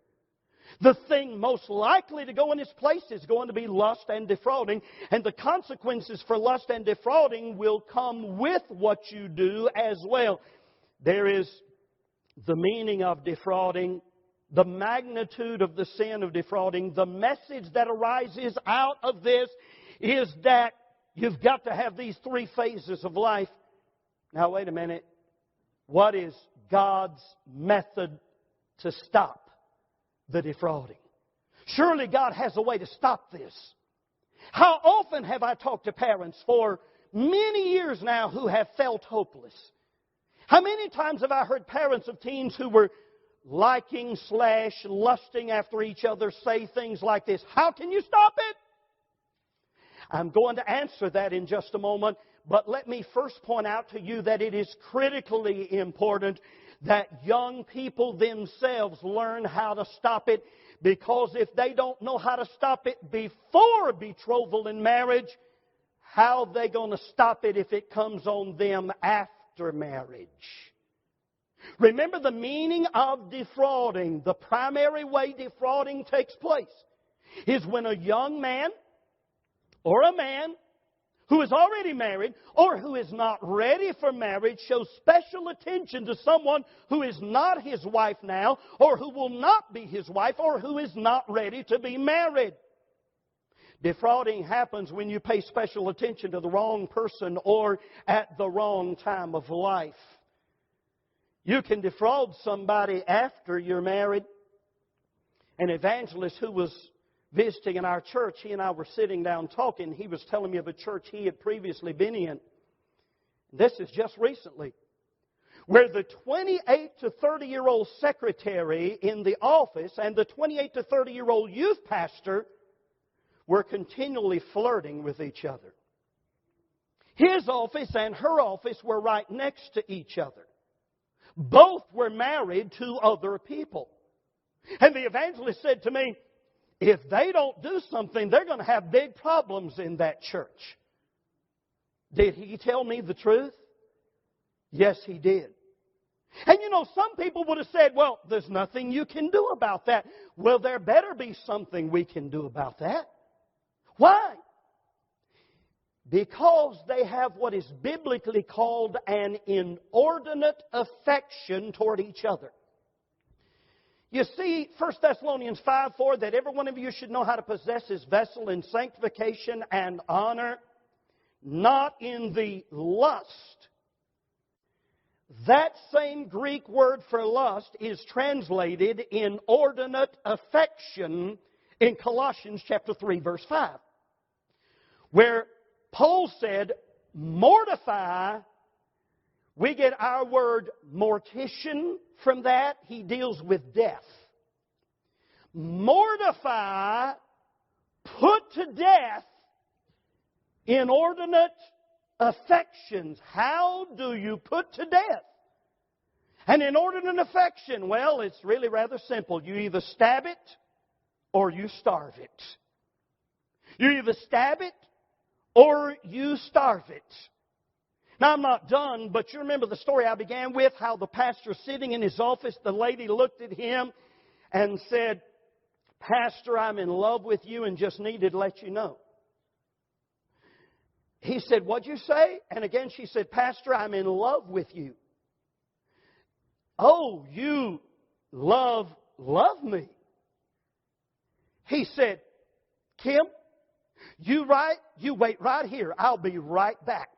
The thing most likely to go in its place is going to be lust and defrauding, and the consequences for lust and defrauding will come with what you do as well. There is the meaning of defrauding, the magnitude of the sin of defrauding. The message that arises out of this is that you've got to have these three phases of life. Now, wait a minute. What is God's method to stop the defrauding? Surely God has a way to stop this. How often have I talked to parents for many years now who have felt hopeless? How many times have I heard parents of teens who were liking/lusting after each other say things like this? How can you stop it? I'm going to answer that in just a moment, but let me first point out to you that it is critically important that young people themselves learn how to stop it, because if they don't know how to stop it before betrothal and marriage, how are they going to stop it if it comes on them after marriage? Remember the meaning of defrauding. The primary way defrauding takes place is when a young man or a man who is already married or who is not ready for marriage shows special attention to someone who is not his wife now, or who will not be his wife, or who is not ready to be married. Defrauding happens when you pay special attention to the wrong person or at the wrong time of life. You can defraud somebody after you're married. An evangelist who was visiting in our church, he and I were sitting down talking. He was telling me of a church he had previously been in. This is just recently. Where the 28 to 30-year-old secretary in the office and the 28 to 30-year-old youth pastor were continually flirting with each other. His office and her office were right next to each other. Both were married to other people. And the evangelist said to me, if they don't do something, they're going to have big problems in that church. Did he tell me the truth? Yes, he did. And you know, some people would have said, well, there's nothing you can do about that. Well, there better be something we can do about that. Why? Because they have what is biblically called an inordinate affection toward each other. You see, 1 Thessalonians 5:4, that every one of you should know how to possess his vessel in sanctification and honor, not in the lust That same Greek word for lust is translated inordinate affection in Colossians chapter 3, verse 5. Where Paul said, mortify, we get our word mortician from that. He deals with death. Mortify, put to death inordinate affections. How do you put to death an inordinate affection? Well, it's really rather simple. You either stab it or you starve it. You either stab it or you starve it. Now, I'm not done, but you remember the story I began with, how the pastor sitting in his office, the lady looked at him and said, Pastor, I'm in love with you and just needed to let you know. He said, what'd you say? And again she said, Pastor, I'm in love with you. Oh, you love me. He said, Kim, you wait right here. I'll be right back.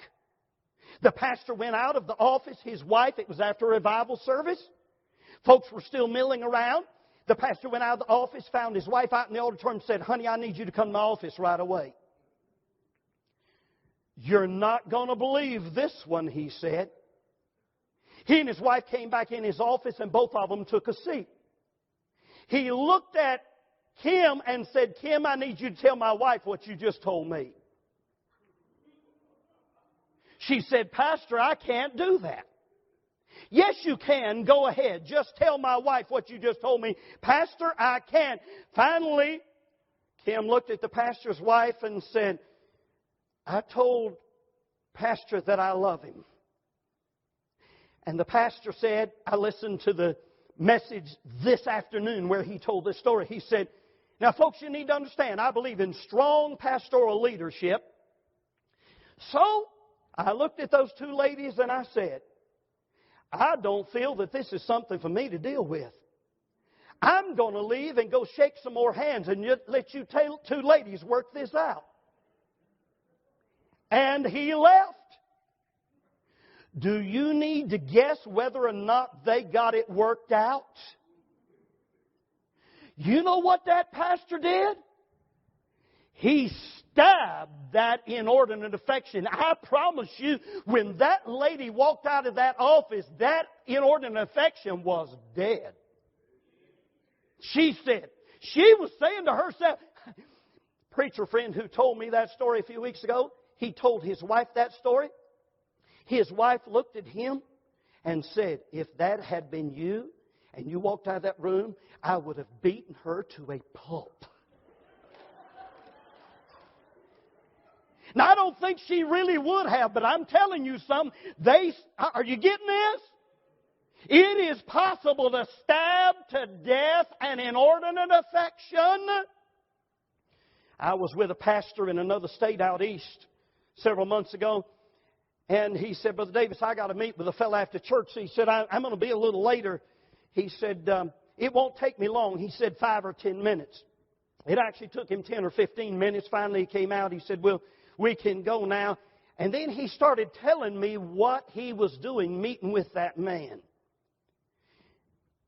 The pastor went out of the office. His wife, it was after a revival service. Folks were still milling around. The pastor went out of the office, found his wife out in the auditorium and said, honey, I need you to come to my office right away. You're not going to believe this one, he said. He and his wife came back in his office and both of them took a seat. He looked at Kim and said, Kim, I need you to tell my wife what you just told me. She said, Pastor, I can't do that. Yes, you can. Go ahead. Just tell my wife what you just told me. Pastor, I can't. Finally, Kim looked at the pastor's wife and said, I told Pastor that I love him. And the pastor said, I listened to the message this afternoon where he told this story. He said, now folks, you need to understand, I believe in strong pastoral leadership. So, I looked at those two ladies and I said, I don't feel that this is something for me to deal with. I'm going to leave and go shake some more hands and let you two ladies work this out. And he left. Do you need to guess whether or not they got it worked out? You know what that pastor did? He stabbed that inordinate affection. I promise you, when that lady walked out of that office, that inordinate affection was dead. She said, she was saying to herself, preacher friend who told me that story a few weeks ago, he told his wife that story. His wife looked at him and said, if that had been you and you walked out of that room, I would have beaten her to a pulp. Now, I don't think she really would have, but I'm telling you something. Are you getting this? It is possible to stab to death an inordinate affection. I was with a pastor in another state out east several months ago, and he said, Brother Davis, I got to meet with a fellow after church. So he said, I'm going to be a little later. He said, it won't take me long. He said 5 or 10 minutes. It actually took him 10 or 15 minutes. Finally, he came out. He said, well, we can go now. And then he started telling me what he was doing meeting with that man.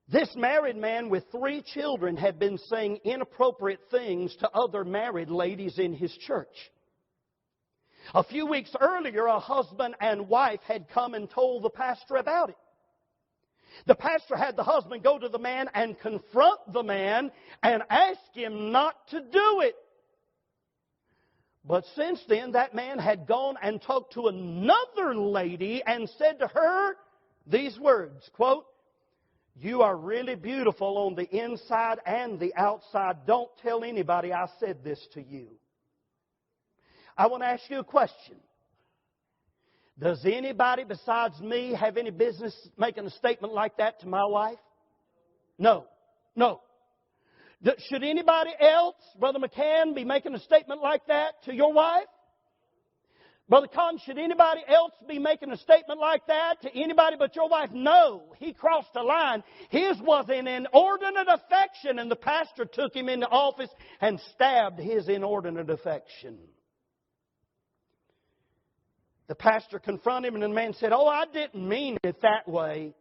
This married man with 3 children had been saying inappropriate things to other married ladies in his church. A few weeks earlier, a husband and wife had come and told the pastor about it. The pastor had the husband go to the man and confront the man and ask him not to do it. But since then, that man had gone and talked to another lady and said to her these words, quote, you are really beautiful on the inside and the outside. Don't tell anybody I said this to you. I want to ask you a question. Does anybody besides me have any business making a statement like that to my wife? No. No. Should anybody else, Brother McCann, be making a statement like that to your wife? Brother Con, should anybody else be making a statement like that to anybody but your wife? No. He crossed the line. His was an inordinate affection, and the pastor took him into office and stabbed his inordinate affection. The pastor confronted him, and the man said, "Oh, I didn't mean it that way."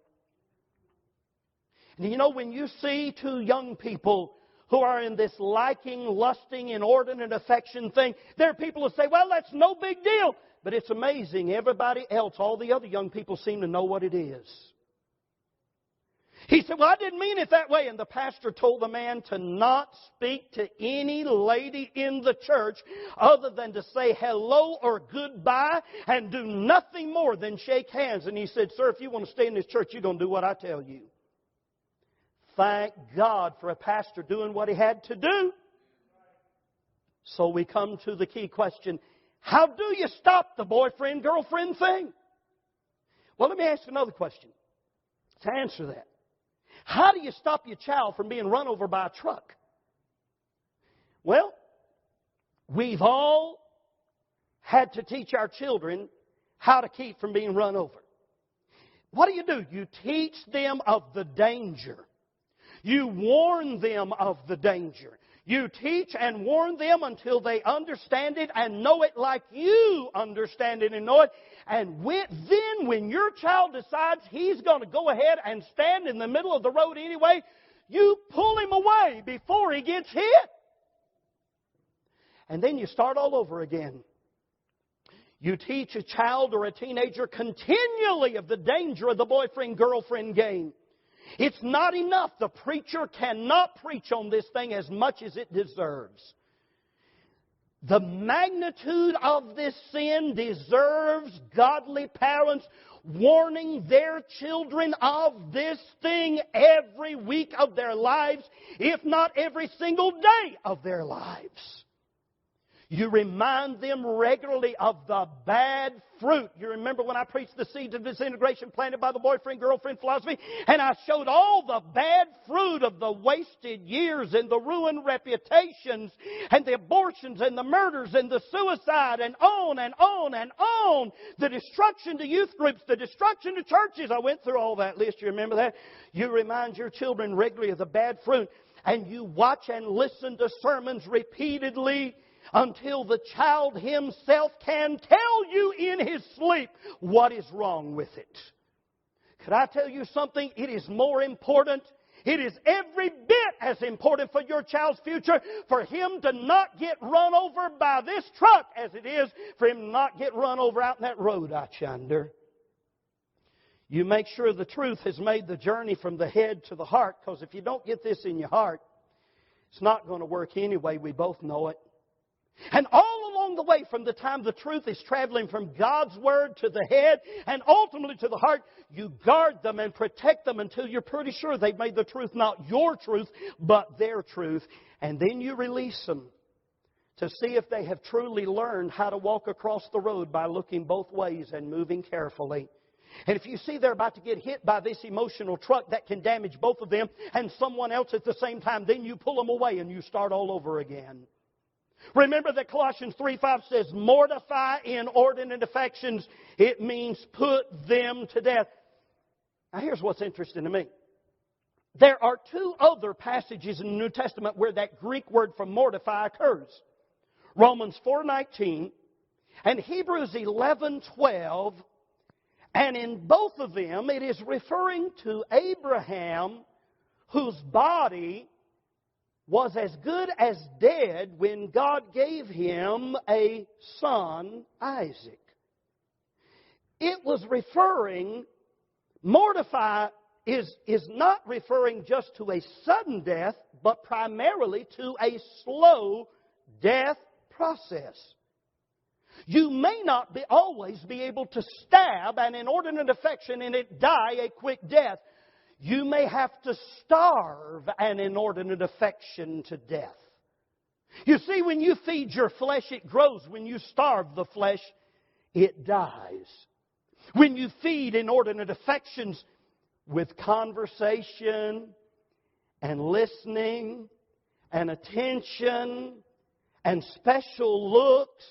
And you know, when you see two young people who are in this liking, lusting, inordinate affection thing, there are people who say, "Well, that's no big deal." But it's amazing. Everybody else, all the other young people, seem to know what it is. He said, "Well, I didn't mean it that way." And the pastor told the man to not speak to any lady in the church other than to say hello or goodbye and do nothing more than shake hands. And he said, "Sir, if you want to stay in this church, you're going to do what I tell you." Thank God for a pastor doing what he had to do. So we come to the key question. How do you stop the boyfriend-girlfriend thing? Well, let me ask you another question to answer that. How do you stop your child from being run over by a truck? Well, we've all had to teach our children how to keep from being run over. What do? You teach them of the danger. You warn them of the danger. You teach and warn them until they understand it and know it like you understand it and know it. And then when your child decides he's going to go ahead and stand in the middle of the road anyway, you pull him away before he gets hit. And then you start all over again. You teach a child or a teenager continually of the danger of the boyfriend-girlfriend game. It's not enough. The preacher cannot preach on this thing as much as it deserves. The magnitude of this sin deserves godly parents warning their children of this thing every week of their lives, if not every single day of their lives. You remind them regularly of the bad fruit. You remember when I preached the seeds of disintegration planted by the boyfriend-girlfriend philosophy? And I showed all the bad fruit of the wasted years and the ruined reputations and the abortions and the murders and the suicide and on and on and on. The destruction to youth groups, the destruction to churches. I went through all that list. You remember that? You remind your children regularly of the bad fruit. And you watch and listen to sermons repeatedly until the child himself can tell you in his sleep what is wrong with it. Could I tell you something? It is more important. It is every bit as important for your child's future for him to not get run over by this truck as it is for him to not get run over out in that road out yonder. You make sure the truth has made the journey from the head to the heart, because if you don't get this in your heart, it's not going to work anyway. We both know it. And all along the way, from the time the truth is traveling from God's Word to the head and ultimately to the heart, you guard them and protect them until you're pretty sure they've made the truth not your truth, but their truth. And then you release them to see if they have truly learned how to walk across the road by looking both ways and moving carefully. And if you see they're about to get hit by this emotional truck that can damage both of them and someone else at the same time, then you pull them away and you start all over again. Remember that Colossians 3:5 says, mortify inordinate affections. It means put them to death. Now here's what's interesting to me. There are two other passages in the New Testament where that Greek word for mortify occurs. Romans 4:19 and Hebrews 11:12. And in both of them it is referring to Abraham, whose body was as good as dead when God gave him a son, Isaac. It was referring, mortify is not referring just to a sudden death, but primarily to a slow death process. You may not always be able to stab an inordinate affection and it die a quick death. You may have to starve an inordinate affection to death. You see, when you feed your flesh, it grows. When you starve the flesh, it dies. When you feed inordinate affections with conversation and listening and attention and special looks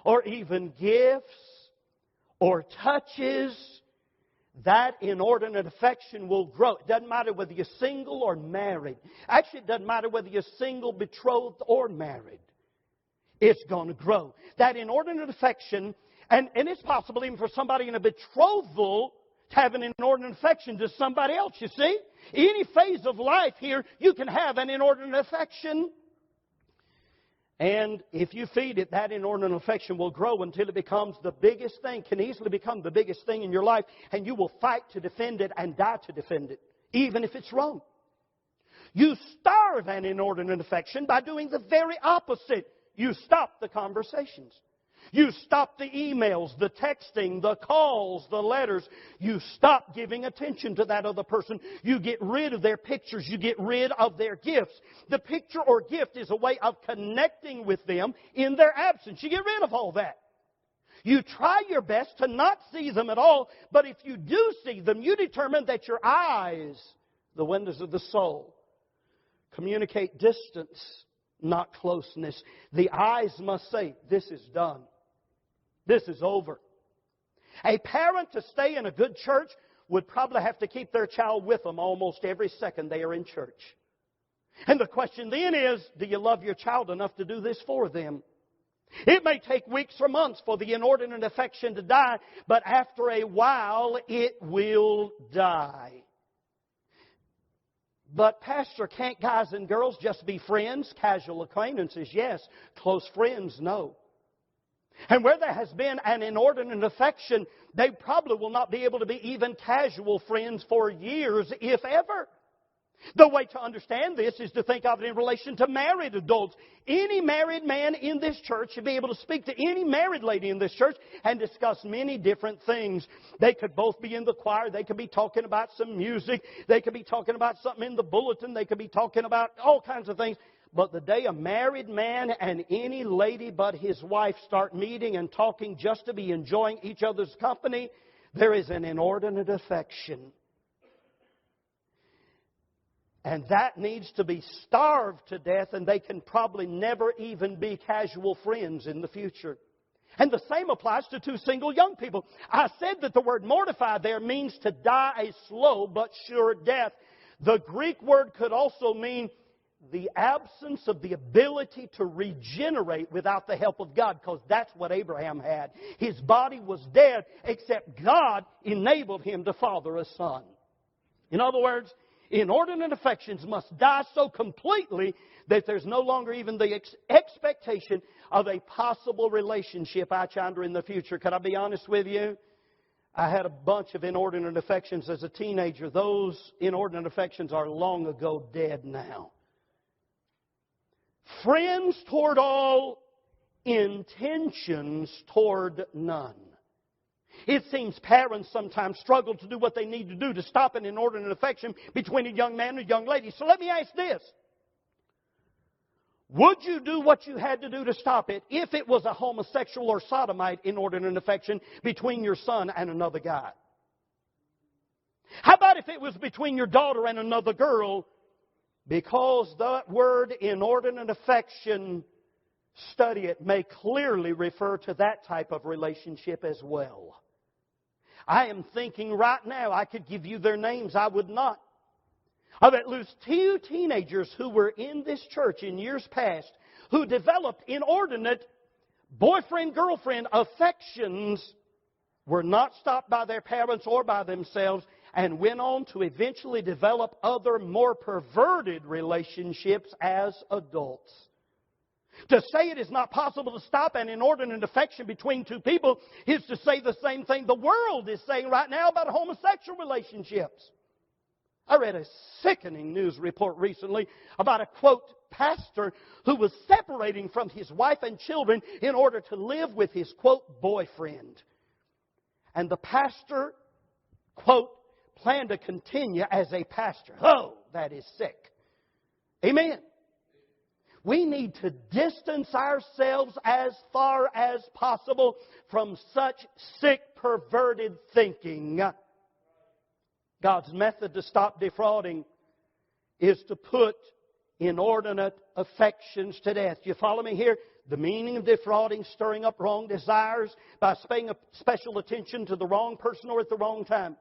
or even gifts or touches, that inordinate affection will grow. It doesn't matter whether you're single or married. Actually, it doesn't matter whether you're single, betrothed, or married. It's going to grow. That inordinate affection And it's possible even for somebody in a betrothal to have an inordinate affection to somebody else, you see. Any phase of life here, you can have an inordinate affection. And if you feed it, that inordinate affection will grow until it becomes the biggest thing, can easily become the biggest thing in your life, and you will fight to defend it and die to defend it, even if it's wrong. You starve an inordinate affection by doing the very opposite. You stop the conversations. You stop the emails, the texting, the calls, the letters. You stop giving attention to that other person. You get rid of their pictures. You get rid of their gifts. The picture or gift is a way of connecting with them in their absence. You get rid of all that. You try your best to not see them at all, but if you do see them, you determine that your eyes, the windows of the soul, communicate distance, not closeness. The eyes must say, this is done. This is over. A parent to stay in a good church would probably have to keep their child with them almost every second they are in church. And the question then is, do you love your child enough to do this for them? It may take weeks or months for the inordinate affection to die, but after a while it will die. But Pastor, can't guys and girls just be friends? Casual acquaintances, yes. Close friends, no. And where there has been an inordinate affection, they probably will not be able to be even casual friends for years, if ever. The way to understand this is to think of it in relation to married adults. Any married man in this church should be able to speak to any married lady in this church and discuss many different things. They could both be in the choir. They could be talking about some music. They could be talking about something in the bulletin. They could be talking about all kinds of things. But the day a married man and any lady but his wife start meeting and talking just to be enjoying each other's company, there is an inordinate affection. And that needs to be starved to death, and they can probably never even be casual friends in the future. And the same applies to two single young people. I said that the word mortify there means to die a slow but sure death. The Greek word could also mean the absence of the ability to regenerate without the help of God, because that's what Abraham had. His body was dead, except God enabled him to father a son. In other words, inordinate affections must die so completely that there's no longer even the expectation of a possible relationship I chonder in the future. Can I be honest with you? I had a bunch of inordinate affections as a teenager. Those inordinate affections are long ago dead now. Friends toward all, intentions toward none. It seems parents sometimes struggle to do what they need to do to stop an inordinate affection between a young man and a young lady. So let me ask this. Would you do what you had to do to stop it if it was a homosexual or sodomite inordinate affection between your son and another guy? How about if it was between your daughter and another girl? Because that word inordinate affection, study it, may clearly refer to that type of relationship as well. I am thinking right now, I could give you their names, I would not. Of at least 2 teenagers who were in this church in years past who developed inordinate boyfriend-girlfriend affections, were not stopped by their parents or by themselves, and went on to eventually develop other more perverted relationships as adults. To say it is not possible to stop an inordinate affection between 2 people is to say the same thing the world is saying right now about homosexual relationships. I read a sickening news report recently about a, quote, pastor who was separating from his wife and children in order to live with his, quote, boyfriend. And the pastor, quote, planned to continue as a pastor. Oh, that is sick. Amen. We need to distance ourselves as far as possible from such sick, perverted thinking. God's method to stop defrauding is to put inordinate affections to death. You follow me here? The meaning of defrauding, stirring up wrong desires by paying special attention to the wrong person or at the wrong time.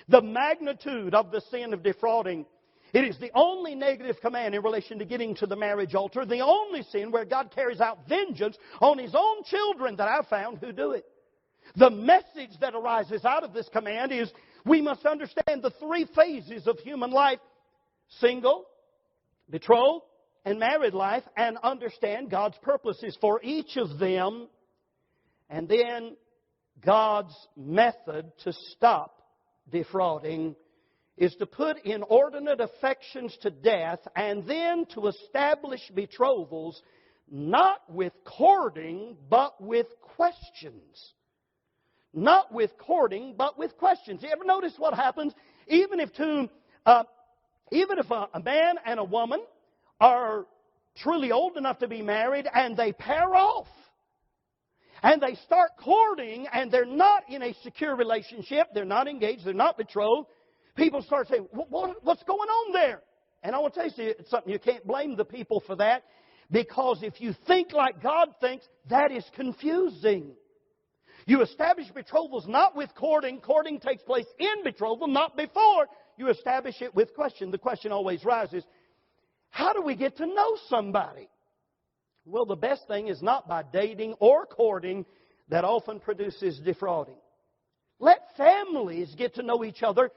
The magnitude of the sin of defrauding, it is the only negative command in relation to getting to the marriage altar, the only sin where God carries out vengeance on His own children that I've found who do it. The message that arises out of this command is we must understand the three phases of human life: single, betrothed, and married life, and understand God's purposes for each of them, and then God's method to stop defrauding is to put inordinate affections to death, and then to establish betrothals not with courting but with questions. Not with courting but with questions. You ever notice what happens? Even if a man and a woman are truly old enough to be married and they pair off, and they start courting, and they're not in a secure relationship, they're not engaged, they're not betrothed, people start saying, what's going on there? And I want to tell you something, you can't blame the people for that, because if you think like God thinks, that is confusing. You establish betrothals not with courting. Courting takes place in betrothal, not before. You establish it with question. The question always rises, how do we get to know somebody? Well, the best thing is not by dating or courting. That often produces defrauding. Let families get to know each other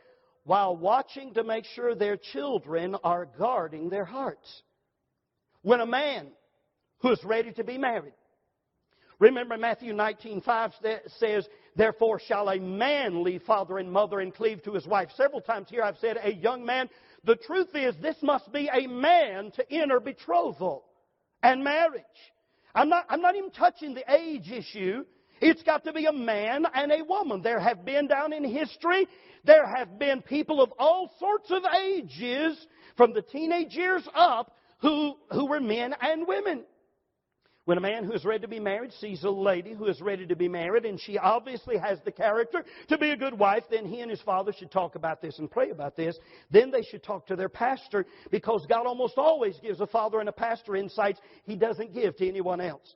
while watching to make sure their children are guarding their hearts. When a man who is ready to be married, remember Matthew 19:5 says, therefore shall a man leave father and mother and cleave to his wife. Several times here I've said a young man. The truth is this must be a man to enter betrothal and marriage. I'm not even touching the age issue. It's got to be a man and a woman. There have been down in history, there have been people of all sorts of ages, from the teenage years up, who were men and women. When a man who is ready to be married sees a lady who is ready to be married, and she obviously has the character to be a good wife, then he and his father should talk about this and pray about this. Then they should talk to their pastor, because God almost always gives a father and a pastor insights He doesn't give to anyone else.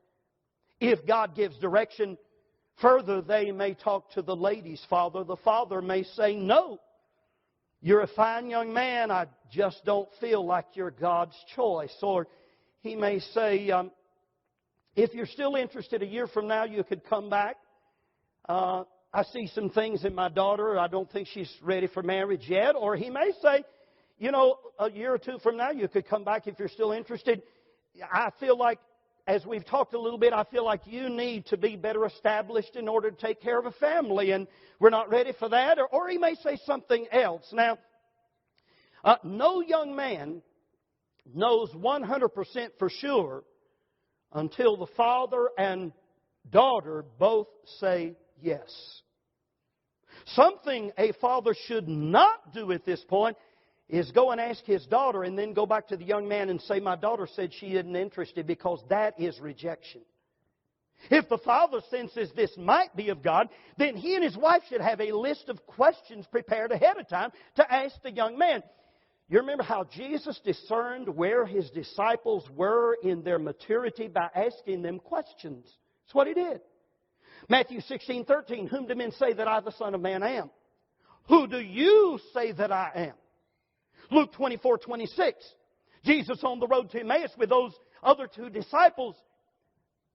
If God gives direction further, they may talk to the lady's father. The father may say, no, you're a fine young man, I just don't feel like you're God's choice. Or he may say, if you're still interested a year from now, you could come back. I see some things in my daughter. I don't think she's ready for marriage yet. Or he may say, a year or two from now, you could come back if you're still interested. I feel like, as we've talked a little bit, I feel like you need to be better established in order to take care of a family, and we're not ready for that. Or he may say something else. Now, no young man knows 100% for sure until the father and daughter both say yes. Something a father should not do at this point is go and ask his daughter and then go back to the young man and say, my daughter said she isn't interested, because that is rejection. If the father senses this might be of God, then he and his wife should have a list of questions prepared ahead of time to ask the young man. You remember how Jesus discerned where His disciples were in their maturity by asking them questions. That's what He did. Matthew 16:13, whom do men say that I, the Son of Man, am? Who do you say that I am? Luke 24:26, Jesus on the road to Emmaus with those other two disciples.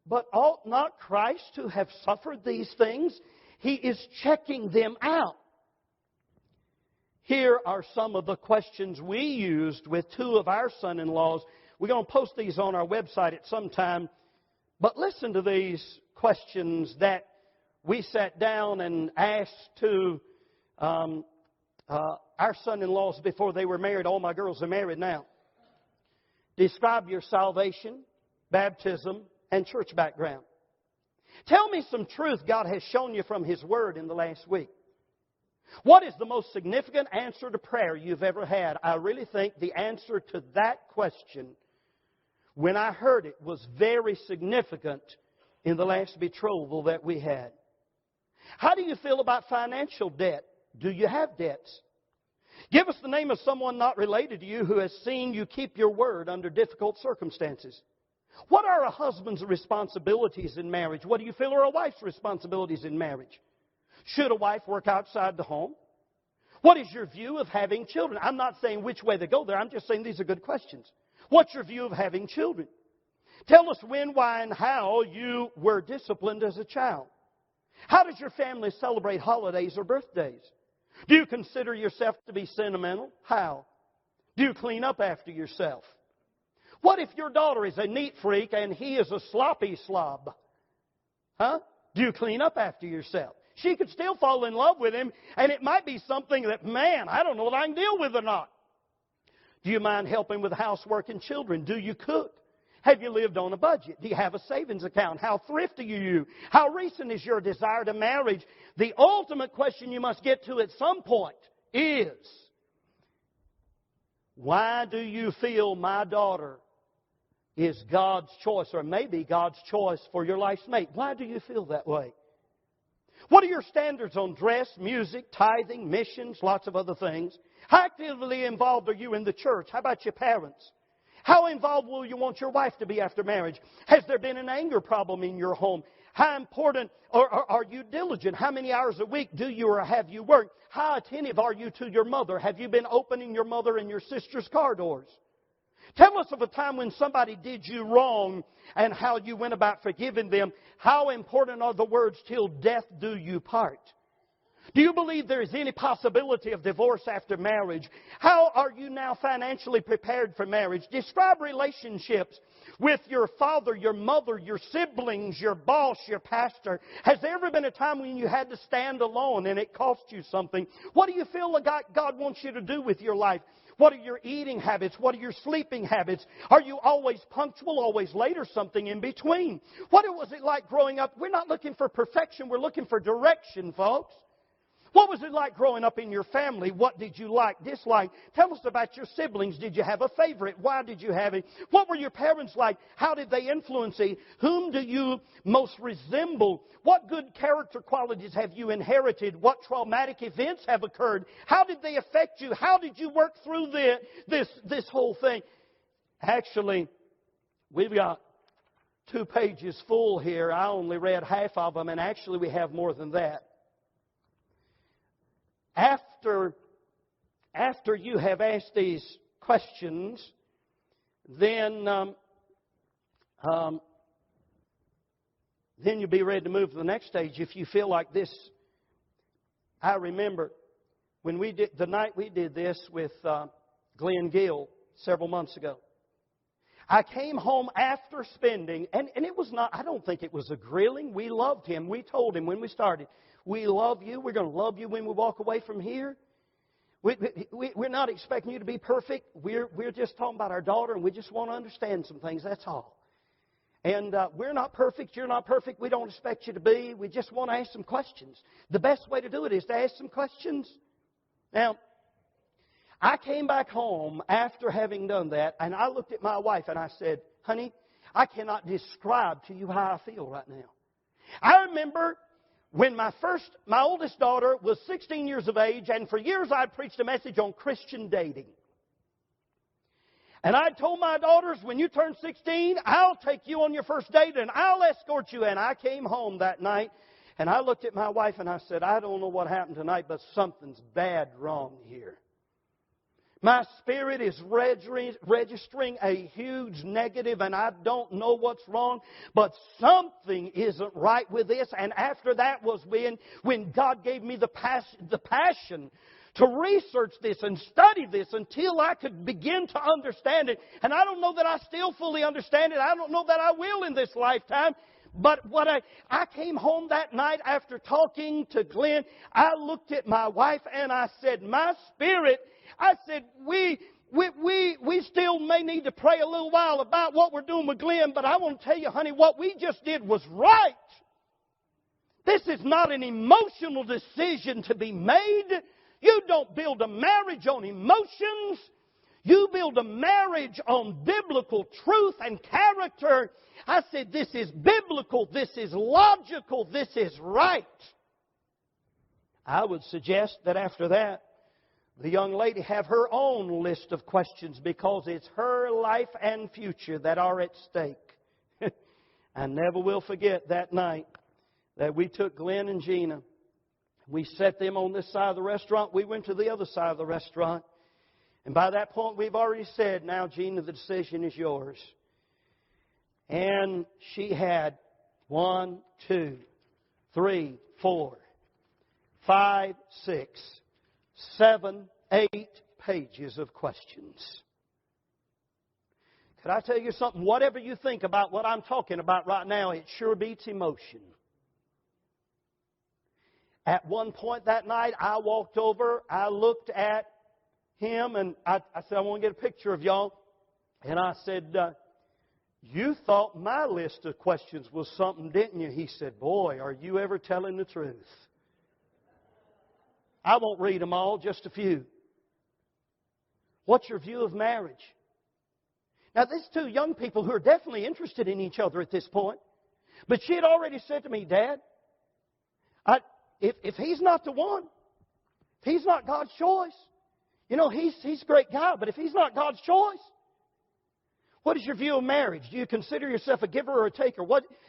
But ought not Christ to have suffered these things? He is checking them out. Here are some of the questions we used with two of our son-in-laws. We're going to post these on our website at some time. But listen to these questions that we sat down and asked to our son-in-laws before they were married. All my girls are married now. Describe your salvation, baptism, and church background. Tell me some truth God has shown you from His Word in the last week. What is the most significant answer to prayer you've ever had? I really think the answer to that question, when I heard it, was very significant in the last betrothal that we had. How do you feel about financial debt? Do you have debts? Give us the name of someone not related to you who has seen you keep your word under difficult circumstances. What are a husband's responsibilities in marriage? What do you feel are a wife's responsibilities in marriage? Should a wife work outside the home? What is your view of having children? I'm not saying which way they go there. I'm just saying these are good questions. What's your view of having children? Tell us when, why, and how you were disciplined as a child. How does your family celebrate holidays or birthdays? Do you consider yourself to be sentimental? How? Do you clean up after yourself? What if your daughter is a neat freak and he is a sloppy slob? Huh? Do you clean up after yourself? She could still fall in love with him, and it might be something that, man, I don't know if I can deal with or not. Do you mind helping with housework and children? Do you cook? Have you lived on a budget? Do you have a savings account? How thrifty are you? How recent is your desire to marriage? The ultimate question you must get to at some point is, why do you feel my daughter is God's choice, or maybe God's choice for your life's mate? Why do you feel that way? What are your standards on dress, music, tithing, missions, lots of other things? How actively involved are you in the church? How about your parents? How involved will you want your wife to be after marriage? Has there been an anger problem in your home? How important are you diligent? How many hours a week do you or have you worked? How attentive are you to your mother? Have you been opening your mother and your sister's car doors? Tell us of a time when somebody did you wrong and how you went about forgiving them. How important are the words, till death do you part? Do you believe there is any possibility of divorce after marriage? How are you now financially prepared for marriage? Describe relationships with your father, your mother, your siblings, your boss, your pastor. Has there ever been a time when you had to stand alone and it cost you something? What do you feel like God wants you to do with your life? What are your eating habits? What are your sleeping habits? Are you always punctual, always late, or something in between? What was it like growing up? We're not looking for perfection. We're looking for direction, folks. What was it like growing up in your family? What did you like, dislike? Tell us about your siblings. Did you have a favorite? Why did you have it? What were your parents like? How did they influence you? Whom do you most resemble? What good character qualities have you inherited? What traumatic events have occurred? How did they affect you? How did you work through this whole thing? Actually, we've got 2 pages full here. I only read half of them, and actually we have more than that. After you have asked these questions, then you'll be ready to move to the next stage. If you feel like this, I remember when the night we did this with Glenn Gill several months ago. I came home after spending, and it was not, I don't think it was a grilling. We loved him. We told him when we started, we love you. We're going to love you when we walk away from here. We're not expecting you to be perfect. We're just talking about our daughter, and we just want to understand some things. That's all. And we're not perfect. You're not perfect. We don't expect you to be. We just want to ask some questions. The best way to do it is to ask some questions. Now, I came back home after having done that, and I looked at my wife and I said, honey, I cannot describe to you how I feel right now. I remember when my oldest daughter was 16 years of age, and for years I'd preached a message on Christian dating. And I told my daughters, when you turn 16, I'll take you on your first date and I'll escort you. And I came home that night and I looked at my wife and I said, I don't know what happened tonight, but something's bad wrong here. My spirit is registering a huge negative, and I don't know what's wrong, but something isn't right with this. And after that was when God gave me the passion to research this and study this until I could begin to understand it. And I don't know that I still fully understand it. I don't know that I will in this lifetime. But I came home that night after talking to Glenn. I looked at my wife and I said, my spirit, I said, we still may need to pray a little while about what we're doing with Glenn, but I want to tell you, honey, what we just did was right. This is not an emotional decision to be made. You don't build a marriage on emotions. You build a marriage on biblical truth and character. I said, this is biblical, this is logical, this is right. I would suggest that after that, the young lady have her own list of questions, because it's her life and future that are at stake. I never will forget that night that we took Glenn and Gina. We set them on this side of the restaurant. We went to the other side of the restaurant. And by that point, we've already said, now, Gina, the decision is yours. And she had 1, 2, 3, 4, 5, 6, 7, 8 pages of questions. Could I tell you something? Whatever you think about what I'm talking about right now, it sure beats emotion. At one point that night, I walked over, I looked at him, and I said, I want to get a picture of y'all. And I said, you thought my list of questions was something, didn't you? He said, boy, are you ever telling the truth? I won't read them all, just a few. What's your view of marriage? Now, these two young people who are definitely interested in each other at this point. But she had already said to me, Dad, if he's not the one, if he's not God's choice, you know, he's a great guy, but if he's not God's choice, what is your view of marriage? Do you consider yourself a giver or a taker?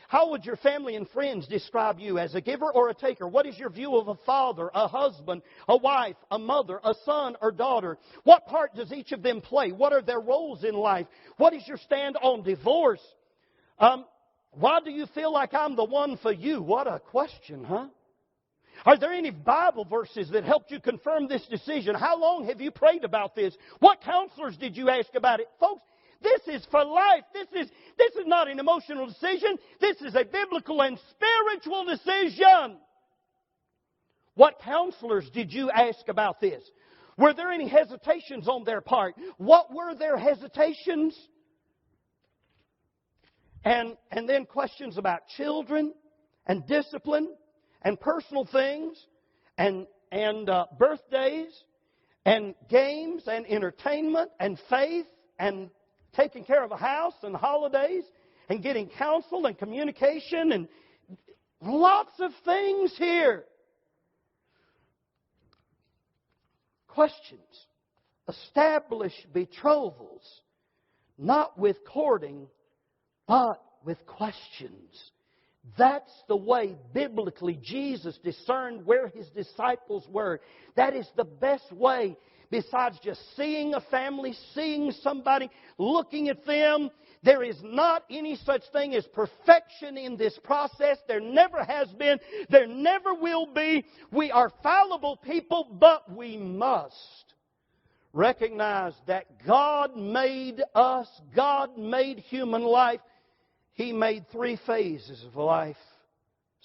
How would your family and friends describe you, as a giver or a taker? What is your view of a father, a husband, a wife, a mother, a son or daughter? What part does each of them play? What are their roles in life? What is your stand on divorce? Why do you feel like I'm the one for you? What a question, huh? Are there any Bible verses that helped you confirm this decision? How long have you prayed about this? What counselors did you ask about it? Folks, this is for life. This is not an emotional decision. This is a biblical and spiritual decision. What counselors did you ask about this? Were there any hesitations on their part? What were their hesitations? And then questions about children and discipline and personal things and birthdays and games and entertainment and faith and taking care of a house and holidays and getting counsel and communication and lots of things here. Questions. Establish betrothals, not with courting, but with questions. That's the way biblically Jesus discerned where His disciples were. That is the best way, besides just seeing a family, seeing somebody, looking at them. There is not any such thing as perfection in this process. There never has been. There never will be. We are fallible people, but we must recognize that God made us. God made human life. He made 3 phases of life.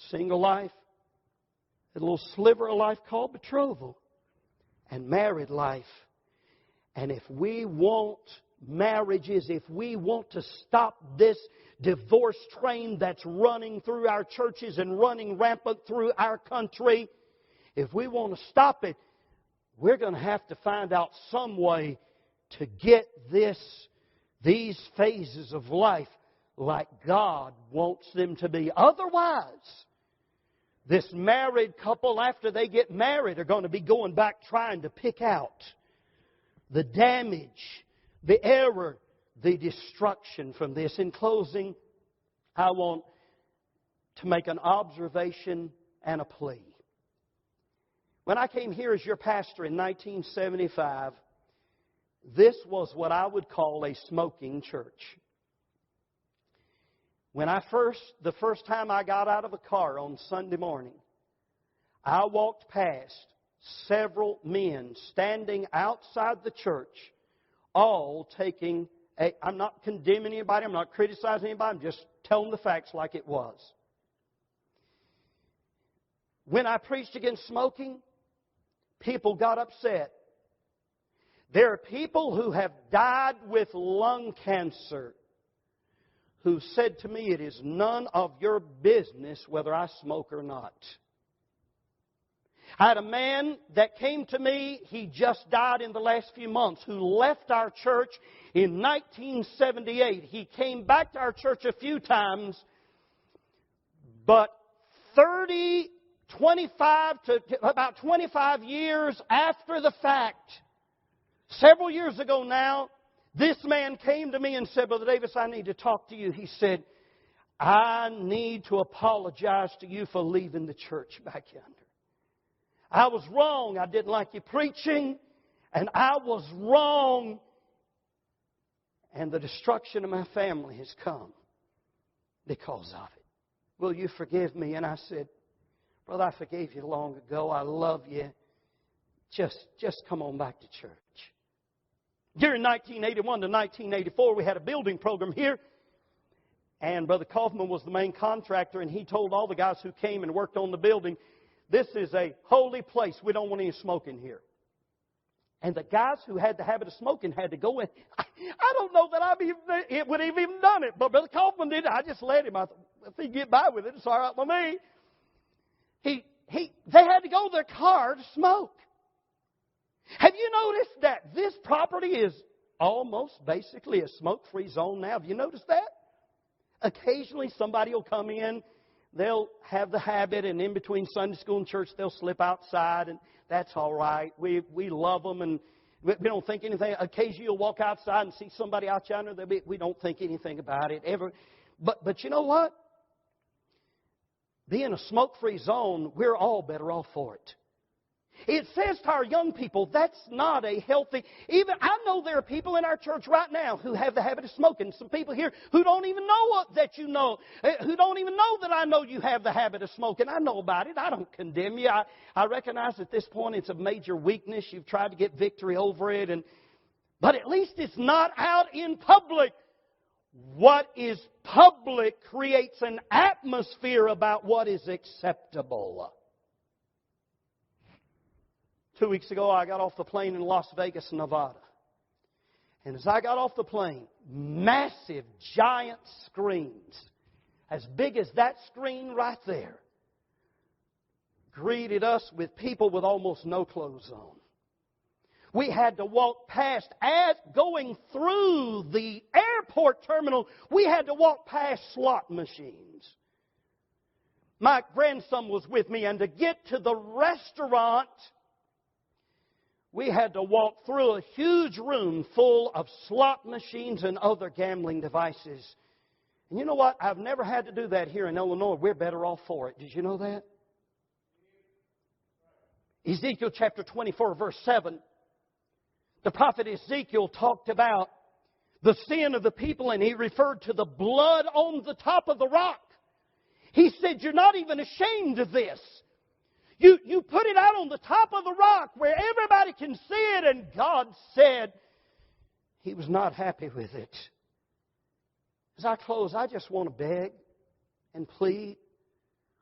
Single life, a little sliver of life called betrothal, and married life. And if we want marriages, if we want to stop this divorce train that's running through our churches and running rampant through our country, if we want to stop it, we're going to have to find out some way to get these phases of life like God wants them to be. Otherwise, this married couple, after they get married, are going to be going back trying to pick out the damage, the error, the destruction from this. In closing, I want to make an observation and a plea. When I came here as your pastor in 1975, this was what I would call a smoking church. When the first time I got out of a car on Sunday morning, I walked past several men standing outside the church, all taking I'm not condemning anybody, I'm not criticizing anybody, I'm just telling the facts like it was. When I preached against smoking, people got upset. There are people who have died with lung cancer who said to me, it is none of your business whether I smoke or not. I had a man that came to me, he just died in the last few months, who left our church in 1978. He came back to our church a few times, but about 25 years after the fact, several years ago now, this man came to me and said, Brother Davis, I need to talk to you. He said, I need to apologize to you for leaving the church back yonder. I was wrong. I didn't like you preaching, and I was wrong. And the destruction of my family has come because of it. Will you forgive me? And I said, Brother, I forgave you long ago. I love you. Just come on back to church. During 1981 to 1984, we had a building program here. And Brother Kaufman was the main contractor, and he told all the guys who came and worked on the building, this is a holy place. We don't want any smoking here. And the guys who had the habit of smoking had to go in. I don't know that it would have even done it, but Brother Kaufman did it. I just let him. I thought, if he get by with it, it's all right with me. They had to go to their car to smoke. Have you noticed that this property is almost basically a smoke-free zone now? Have you noticed that? Occasionally somebody will come in, they'll have the habit, and in between Sunday school and church, they'll slip outside, and that's all right. We love them, and we don't think anything. Occasionally you'll walk outside and see somebody out yonder, we don't think anything about it ever. But you know what? Being a smoke-free zone, we're all better off for it. It says to our young people, that's not a healthy... Even I know there are people in our church right now who have the habit of smoking. Some people here who don't even know that you know, who don't even know that I know you have the habit of smoking. I know about it. I don't condemn you. I recognize at this point it's a major weakness. You've tried to get victory over it. But at least it's not out in public. What is public creates an atmosphere about what is acceptable. 2 weeks ago, I got off the plane in Las Vegas, Nevada. And as I got off the plane, massive, giant screens, as big as that screen right there, greeted us with people with almost no clothes on. We had to walk past, as going through the airport terminal, we had to walk past slot machines. My grandson was with me, and to get to the restaurant, we had to walk through a huge room full of slot machines and other gambling devices. And you know what? I've never had to do that here in Illinois. We're better off for it. Did you know that? Ezekiel chapter 24, verse 7. The prophet Ezekiel talked about the sin of the people, and he referred to the blood on the top of the rock. He said, you're not even ashamed of this. You put it out on the top of the rock where everybody can see it, and God said He was not happy with it. As I close, I just want to beg and plead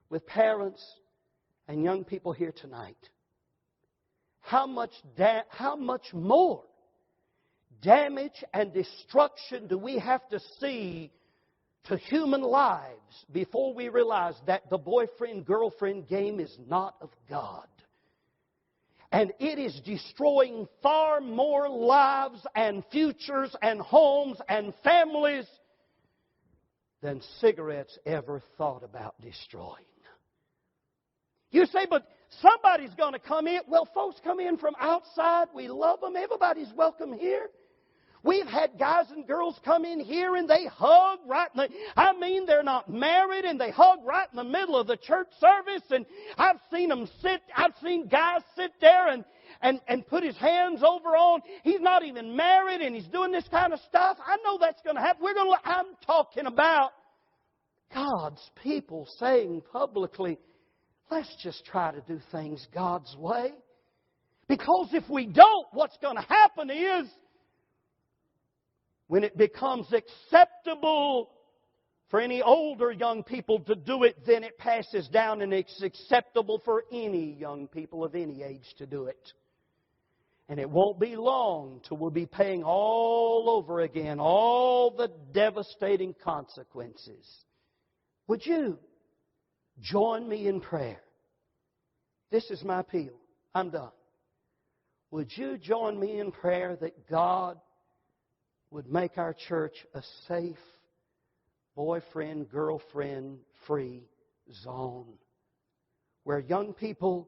with parents and young people here tonight. How much more damage and destruction do we have to see to human lives before we realize that the boyfriend-girlfriend game is not of God? And it is destroying far more lives and futures and homes and families than cigarettes ever thought about destroying. You say, but somebody's going to come in. Well, folks come in from outside. We love them. Everybody's welcome here. We've had guys and girls come in here and they hug they're not married, and they hug right in the middle of the church service. And I've seen guys sit there and put his hands over on. He's not even married and he's doing this kind of stuff. I know that's going to happen. I'm talking about God's people saying publicly, let's just try to do things God's way. Because if we don't, what's going to happen is, when it becomes acceptable for any older young people to do it, then it passes down, and it's acceptable for any young people of any age to do it. And it won't be long till we'll be paying all over again all the devastating consequences. Would you join me in prayer? This is my appeal. I'm done. Would you join me in prayer that God would make our church a safe boyfriend, girlfriend free zone where young people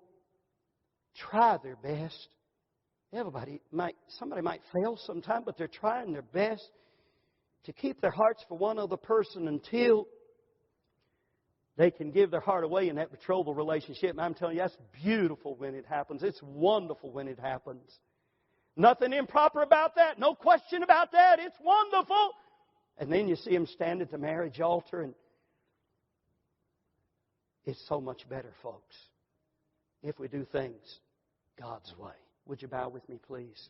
try their best. Somebody might fail sometime, but they're trying their best to keep their hearts for one other person until they can give their heart away in that betrothal relationship. And I'm telling you, that's beautiful when it happens. It's wonderful when it happens. Nothing improper about that. No question about that. It's wonderful. And then you see them stand at the marriage altar, and It's so much better, folks, if we do things God's way. Would you bow with me, please?